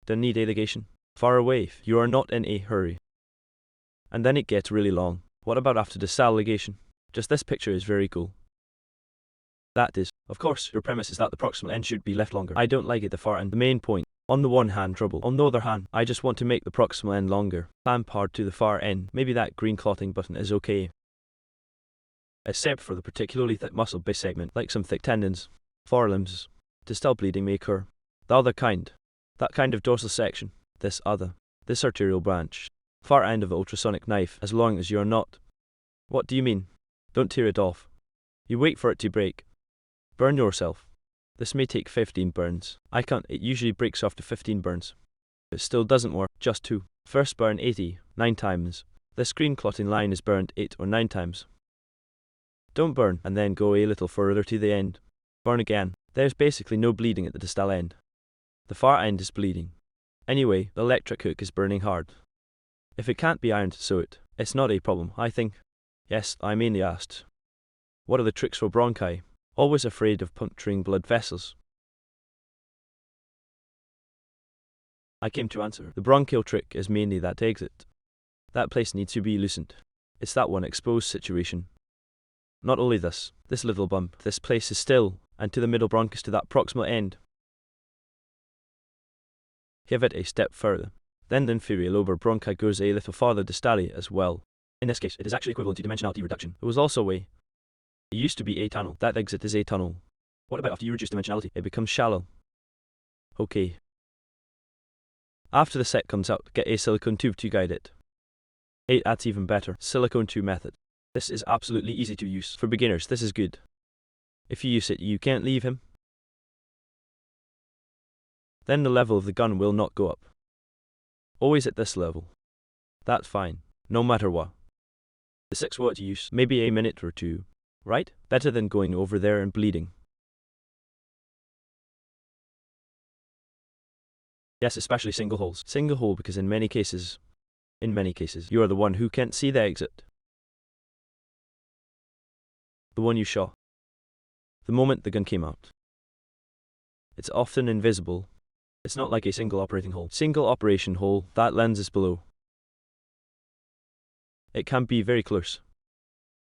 Don't need a ligation. Far away if you are not in a hurry. And then it gets really long. What about after distal ligation? Just this picture is very cool. That is, of course, your premise is that the proximal end should be left longer. I don't like it the far end. The main point. On the one hand, trouble. On the other hand, I just want to make the proximal end longer. Clamp hard to the far end. Maybe that green clotting button is okay. Except for the particularly thick muscle base segment, like some thick tendons, forelimbs. Distal bleeding may occur. The other kind. That kind of dorsal section. This arterial branch. Far end of the ultrasonic knife as long as you're not. What do you mean? Don't tear it off. You wait for it to break. Burn yourself. This may take 15 burns. I can't, it usually breaks after 15 burns. It still doesn't work, just 2. First burn 9 times. The screen clotting line is burned 8 or 9 times. Don't burn and then go a little further to the end. Burn again. There's basically no bleeding at the distal end. The far end is bleeding. Anyway, the electric hook is burning hard. If it can't be ironed, sew it. It's not a problem, I think. Yes, I mainly asked. What are the tricks for bronchi? Always afraid of puncturing blood vessels. I came to answer. The bronchial trick is mainly that exit. That place needs to be loosened. It's that one exposed situation. Not only this little bump, this place is still, and to the middle bronchus to that proximal end. Give it a step further. Then the inferior lobar bronchi goes a little farther distally as well. In this case, it is actually equivalent to dimensionality reduction. There was also a way. It used to be a tunnel. That exit is a tunnel. What about after you reduce dimensionality? It becomes shallow. Okay. After the set comes out, get a silicone tube to guide it. That's even better. Silicone tube method. This is absolutely easy to use. For beginners, this is good. If you use it, you can't leave him. Then the level of the gun will not go up. Always at this level. That's fine, no matter what. The 6 watt use, maybe a minute or 2, right? Better than going over there and bleeding. Yes, especially single holes. Single hole because in many cases, you are the one who can't see the exit. The one you shot. The moment the gun came out. It's often invisible. It's not like a single operating hole. Single operation hole, that lens is below. It can be very close.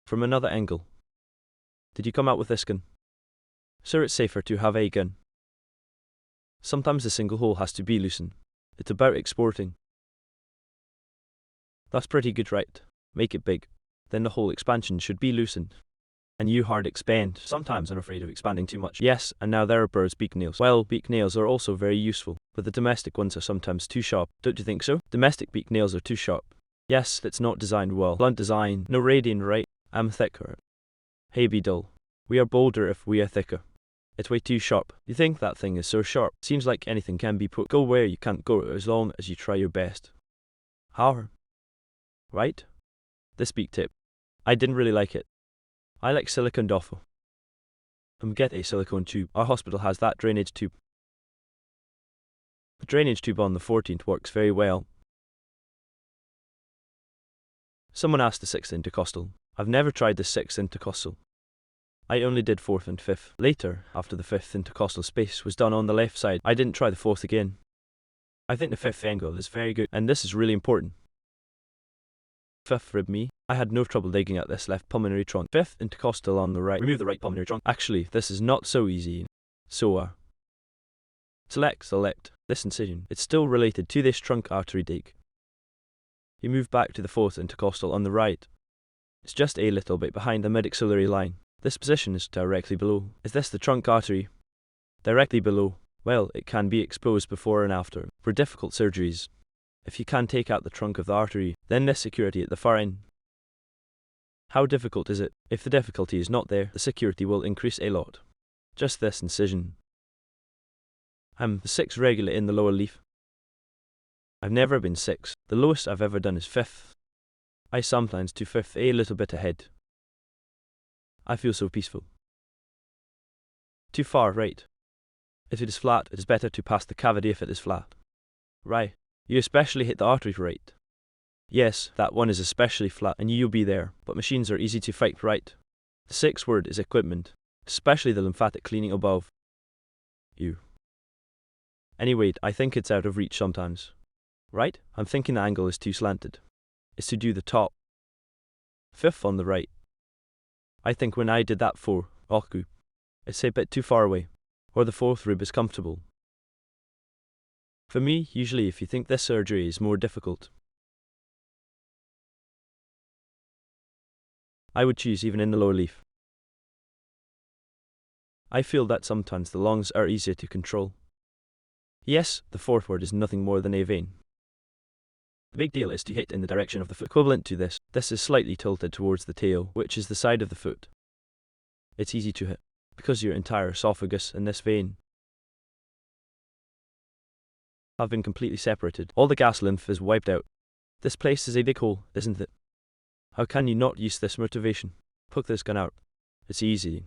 From another angle. Did you come out with this gun? Sir, it's safer to have a gun. Sometimes the single hole has to be loosened. It's about exporting. That's pretty good, right? Make it big. Then the whole expansion should be loosened. And you hard expand. Sometimes I'm afraid of expanding too much. Yes, and now there are birds' beak nails. Well, beak nails are also very useful, but the domestic ones are sometimes too sharp. Don't you think so? Domestic beak nails are too sharp. Yes, it's not designed well. Blunt design, no radian, right? I'm thicker. Hey, be dull. We are bolder if we are thicker. It's way too sharp. You think that thing is so sharp? Seems like anything can be put. Go where you can't go as long as you try your best. How? Right? This beak tip. I didn't really like it. I like silicone doffel. Get a silicone tube. Our hospital has that drainage tube. The drainage tube on the 14th works very well. Someone asked the 6th intercostal. I've never tried the 6th intercostal. I only did 4th and 5th. Later, after the 5th intercostal space was done on the left side, I didn't try the 4th again. I think the 5th angle is very good, and this is really important. 5th rib me. I had no trouble digging at this left pulmonary trunk. 5th intercostal on the right. Remove the right pulmonary trunk. Actually, this is not so easy. Select this incision. It's still related to this trunk artery dig. You move back to the 4th intercostal on the right. It's just a little bit behind the mid-axillary line. This position is directly below. Is this the trunk artery? Directly below. Well, it can be exposed before and after. For difficult surgeries, if you can take out the trunk of the artery, then this security at the far end. How difficult is it? If the difficulty is not there, the security will increase a lot. Just this incision. I'm the 6th regular in the lower leaf. I've never been 6. The lowest I've ever done is 5th. I sometimes do 5th a little bit ahead. I feel so peaceful. Too far right. If it is flat, it is better to pass the cavity if it is flat. Right. You especially hit the artery right. Yes, that one is especially flat and you'll be there, but machines are easy to fight right. The 6th word is equipment, especially the lymphatic cleaning above. Anyway, I think it's out of reach sometimes. Right? I'm thinking the angle is too slanted. It's to do the top. 5th on the right. I think when I did that for Oku, it's a bit too far away, or the 4th rib is comfortable. For me, usually if you think this surgery is more difficult, I would choose even in the lower leaf. I feel that sometimes the lungs are easier to control. Yes, the 4th word is nothing more than a vein. The big deal is to hit in the direction of the foot. Equivalent to this, this is slightly tilted towards the tail, which is the side of the foot. It's easy to hit, because your entire esophagus and this vein have been completely separated. All the gas lymph is wiped out. This place is a big hole, isn't it? How can you not use this motivation? Poke this gun out. It's easy.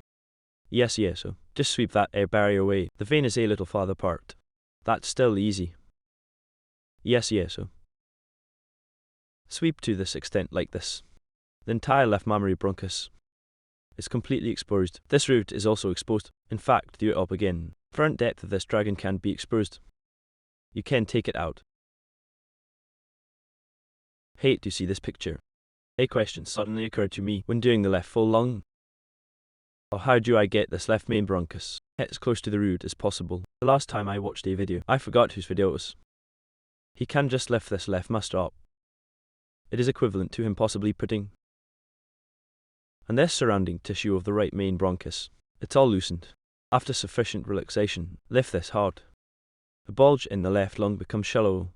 Yes, so just sweep that air barrier away. The vein is a little farther apart. That's still easy. Yes, so sweep to this extent like this. The entire left mammary bronchus is completely exposed. This root is also exposed. In fact, do it up again. Front depth of this dragon can be exposed. You can take it out. Hate to see this picture. A question suddenly occurred to me when doing the left full lung. How do I get this left main bronchus as close to the root as possible? The last time I watched a video, I forgot whose video it was. He can just lift this left muscle up. It is equivalent to him possibly putting and this surrounding tissue of the right main bronchus. It's all loosened. After sufficient relaxation, lift this hard. The bulge in the left lung becomes shallow.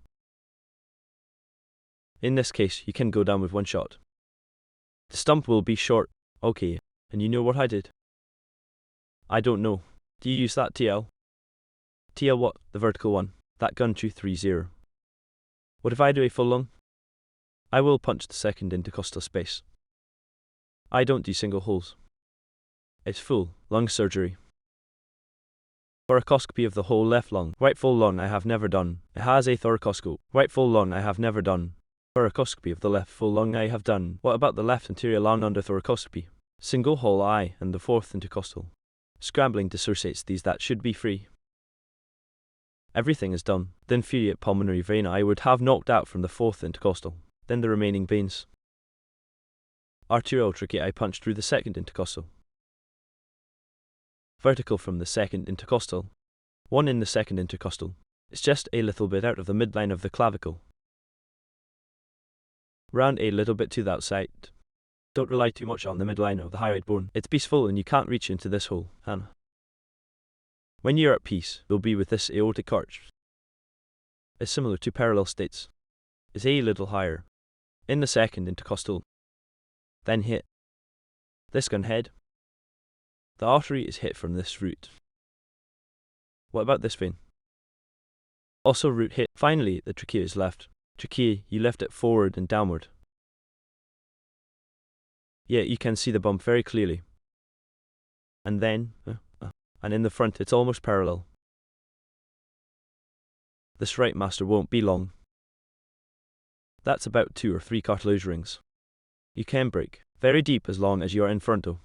In this case, you can go down with one shot. The stump will be short. Okay, and you know what I did? I don't know. Do you use that TL? TL what? The vertical one. That gun 230. What if I do a full lung? I will punch the second intercostal space. I don't do single holes. It's full lung surgery. Thoracoscopy of the whole left lung. Right full lung I have never done. It has a thoracoscope. Right full lung I have never done. Thoracoscopy of the left full lung I have done. What about the left anterior lung under thoracoscopy? Single hole eye and the fourth intercostal. Scrambling dissociates these that should be free. Everything is done. The inferior pulmonary vein I would have knocked out from the fourth intercostal. Then the remaining veins. Arterial trachea I punched through the second intercostal. Vertical from the second intercostal. One in the second intercostal. It's just a little bit out of the midline of the clavicle. Round a little bit to the outside. Don't rely too much on the midline of the hyoid bone. It's peaceful and you can't reach into this hole, Hannah. When you're at peace, you'll be with this aortic arch. It's similar to parallel states. It's a little higher. In the second intercostal. Then hit this gun head. The artery is hit from this root. What about this vein? Also root hit. Finally, the trachea is left. Trachea, you left it forward and downward. Yeah, you can see the bump very clearly. And then, and in the front it's almost parallel. This right master won't be long. That's about 2 or 3 cartilage rings. You can break very deep as long as you are in frontal.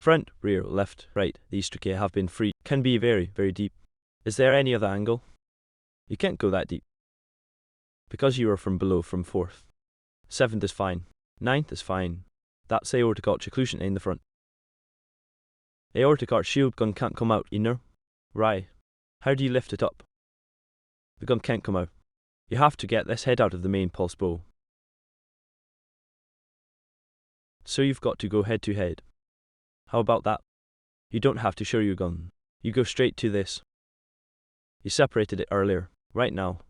Front, rear, left, right, these trachea have been free. Can be very, very deep. Is there any other angle? You can't go that deep. Because you are from below from 4th. 7th is fine. 9th is fine. That's aortic arch occlusion in the front. Aortic arch shield gun can't come out, you know? Right. How do you lift it up? The gun can't come out. You have to get this head out of the main pulse bowl. So you've got to go head to head. How about that? You don't have to show your gun. You go straight to this. You separated it earlier. Right now.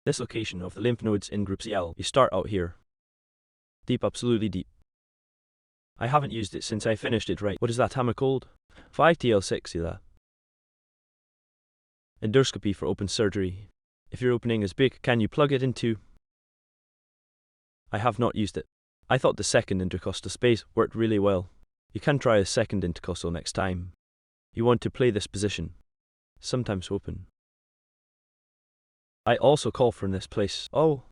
This location of the lymph nodes in group CL. You start out here. Deep, absolutely deep. I haven't used it since I finished it right. What is that hammer called? 5TL6, see that? Endoscopy for open surgery. If your opening is big, can you plug it into? I have not used it. I thought the second intercostal space worked really well. You can try a second intercostal next time. You want to play this position. Sometimes open. I also call from this place. Oh.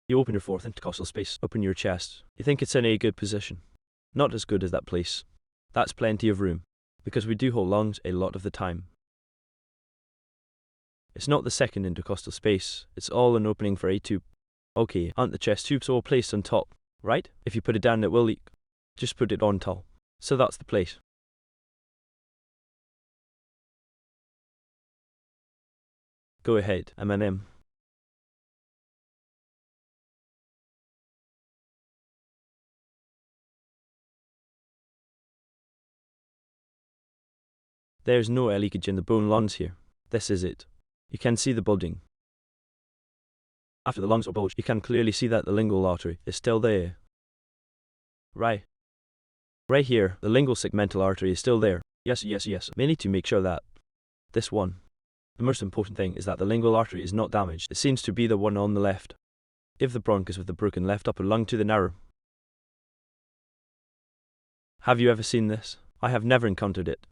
You open your fourth intercostal space. Open your chest. You think it's in a good position. Not as good as that place. That's plenty of room. Because we do whole lungs a lot of the time. It's not the second intercostal space. It's all an opening for a tube. Okay, aren't the chest tubes all placed on top? Right? If you put it down it will leak. Just put it on top. So that's the place. Go ahead, M&M. There's no air leakage in the bone lungs here. This is it. You can see the bulging. After the lungs are bulged, you can clearly see that the lingual artery is still there. Right here, the lingual segmental artery is still there. Yes. Mainly to make sure that this one. The most important thing is that the lingual artery is not damaged. It seems to be the one on the left. If the bronchus with the broken left upper lung to the narrow. Have you ever seen this? I have never encountered it.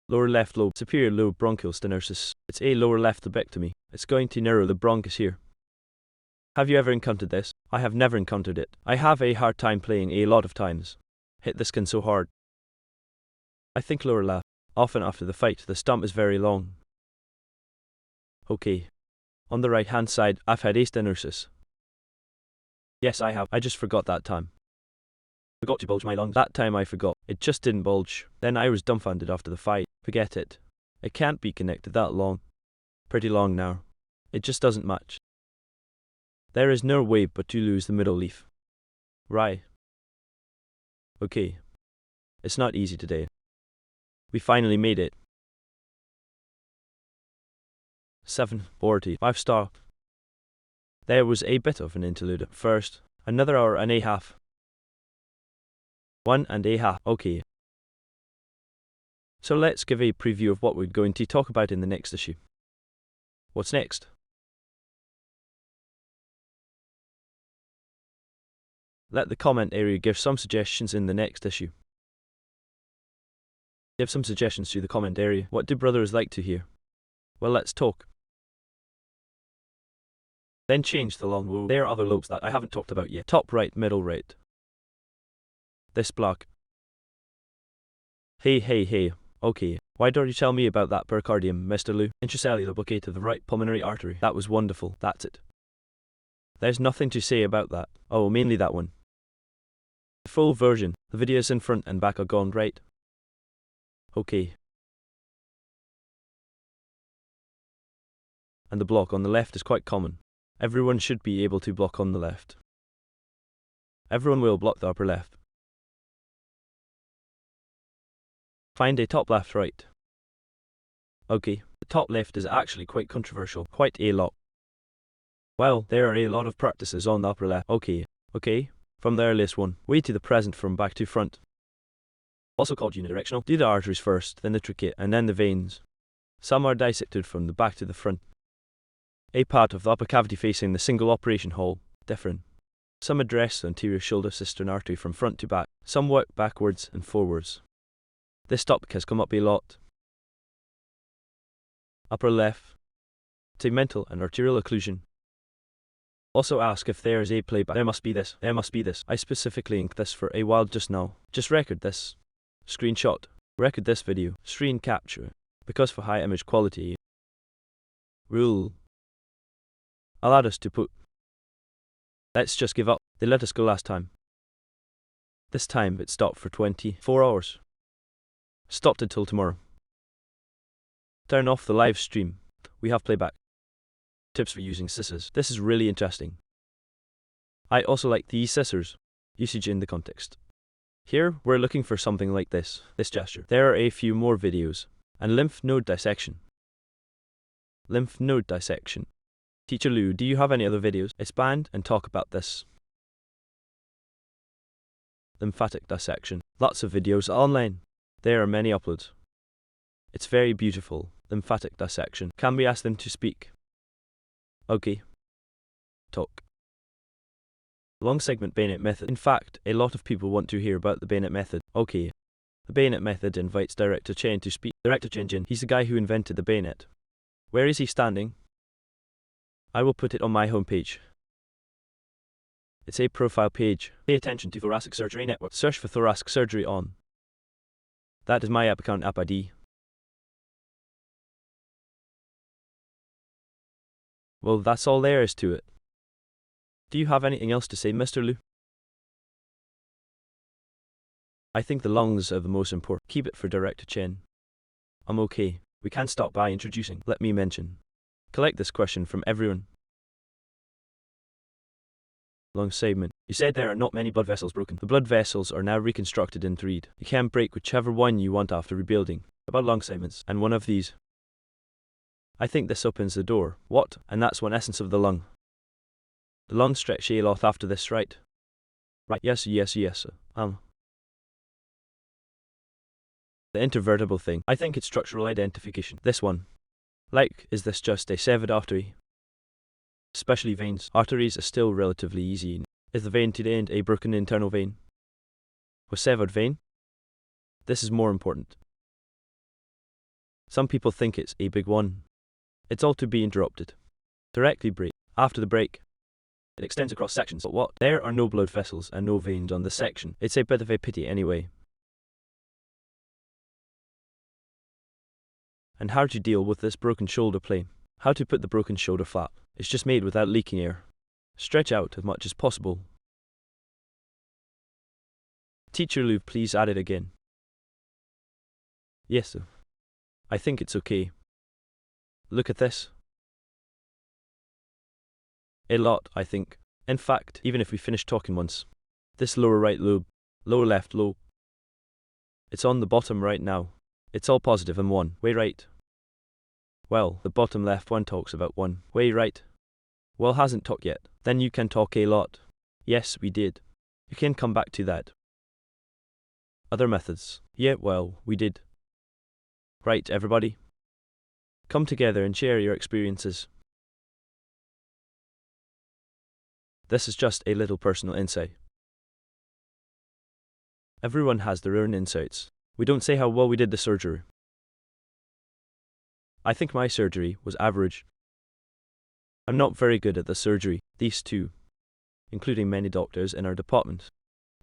Lower left lobe, superior lobe bronchial stenosis. It's a lower left lobectomy. It's going to narrow the bronchus here. Have you ever encountered this? I have never encountered it. I have a hard time playing a lot of times. Hit the skin so hard. I think lower left. Often after the fight, the stump is very long. Okay. On the right hand side, I've had a stenosis. Yes, I have. I just forgot that time. Forgot to bulge my lungs. That time I forgot. It just didn't bulge. Then I was dumbfounded after the fight. Forget it. It can't be connected that long. Pretty long now. It just doesn't match. There is no way but to lose the middle leaf. Right. Okay. It's not easy today. We finally made it. 7:40. 5-star. There was a bit of an interlude first. Another hour and a half. 1.5. Okay. So let's give a preview of what we're going to talk about in the next issue. What's next? Let the comment area give some suggestions in the next issue. Give some suggestions to the comment area. What do brothers like to hear? Well, let's talk. Then change the long lobe. There are other lobes that I haven't talked about yet. Top right, middle right. This block. Hey. Okay. Why don't you tell me about that pericardium, Mr. Lou? Intracellular blockade of the right pulmonary artery. That was wonderful. That's it. There's nothing to say about that. Oh, mainly that one. The full version. The videos in front and back are gone, right? Okay. And the block on the left is quite common. Everyone should be able to block on the left. Everyone will block the upper left. Find a top left right. Okay, the top left is actually quite controversial, quite a lot. Well, there are a lot of practices on the upper left. Okay, from the earliest one, way to the present from back to front. Also called unidirectional. Do the arteries first, then the trachea, and then the veins. Some are dissected from the back to the front. A part of the upper cavity facing the single operation hall, different. Some address the anterior shoulder cistern artery from front to back. Some work backwards and forwards. This topic has come up a lot. Upper left. Segmental and arterial occlusion. Also ask if there is a playback. There must be this. I specifically inked this for a while just now. Just record this. Screenshot. Record this video. Screen capture. Because for high image quality. Rule. Allowed us to put. Let's just give up. They let us go last time. This time it stopped for 24 hours. Stopped until tomorrow. Turn off the live stream. We have playback. Tips for using scissors. This is really interesting. I also like these scissors. Usage in the context. Here, we're looking for something like this gesture. There are a few more videos. And lymph node dissection. Lymph node dissection. Teacher Lou, do you have any other videos? Expand and talk about this. Lymphatic dissection. Lots of videos online. There are many uploads. It's very beautiful. Lymphatic dissection. Can we ask them to speak? Okay. Talk. Long segment bayonet method. In fact, a lot of people want to hear about the bayonet method. Okay. The bayonet method invites Director Chen to speak. Director Chen, he's the guy who invented the bayonet. Where is he standing? I will put it on my homepage. It's a profile page. Pay attention to Thoracic Surgery Network. Search for thoracic surgery on. That is my app account app ID. Well, that's all there is to it. Do you have anything else to say, Mr. Lou? I think the lungs are the most important. Keep it for Director Chen. I'm okay. We can't stop by introducing. Let me mention. Collect this question from everyone. Lung segment. You said there are not many blood vessels broken. The blood vessels are now reconstructed in 3D. You can break whichever one you want after rebuilding. About lung segments, and one of these. I think this opens the door. What? And that's one essence of the lung. The long stretch a lot after this, right? Right, yes. The intervertebral thing, I think it's structural identification. This one. Like, is this just a severed artery? Especially veins. Arteries are still relatively easy. Is the vein to the end a broken internal vein? Or severed vein? This is more important. Some people think it's a big one. It's all to be interrupted. Directly break. After the break, it extends across sections. But what? There are no blood vessels and no veins on this section. It's a bit of a pity anyway. And how to deal with this broken shoulder plane? How to put the broken shoulder flat? It's just made without leaking air. Stretch out as much as possible. Teacher Lou, please add it again. Yes, sir. I think it's okay. Look at this. A lot, I think. In fact, even if we finish talking once. This lower right lobe, lower left lobe. It's on the bottom right now. It's all positive and one way right. Well, the bottom left one talks about one way right. Well, hasn't talked yet. Then you can talk a lot. Yes, we did. You can come back to that. Other methods. Yeah, well, we did. Right, everybody. Come together and share your experiences. This is just a little personal insight. Everyone has their own insights. We don't say how well we did the surgery. I think my surgery was average. I'm not very good at the surgery, these two, including many doctors in our department.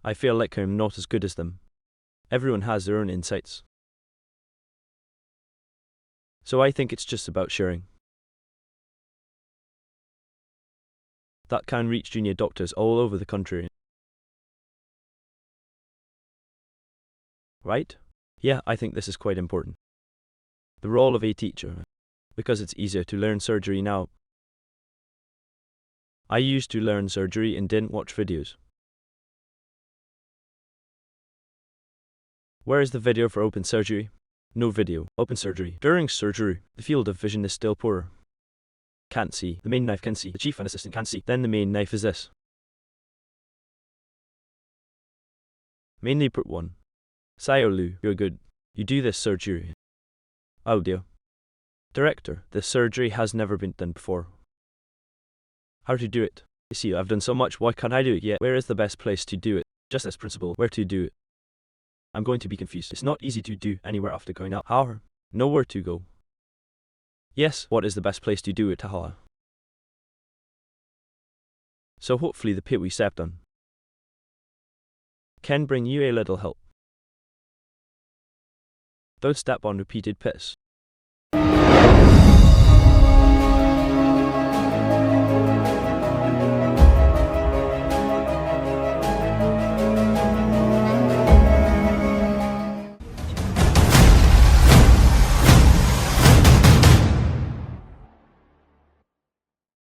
I feel like I'm not as good as them. Everyone has their own insights. So I think it's just about sharing. That can reach junior doctors all over the country. Right? Yeah, I think this is quite important. The role of a teacher, because it's easier to learn surgery now. I used to learn surgery and didn't watch videos. Where is the video for open surgery? No video. Open surgery. During surgery, the field of vision is still poor. Can't see. The main knife can see. The chief and assistant can see. Then the main knife is this. Mainly put one. Sayolu, you're good. You do this surgery. Audio. Director, this surgery has never been done before. How to do it? You see, I've done so much, why can't I do it yet? Where is the best place to do it? Just this principle, where to do it. I'm going to be confused. It's not easy to do anywhere after going out. How? Nowhere to go. Yes, what is the best place to do it, haha? So hopefully the pit we stepped on can bring you a little help. Don't step on repeated pits.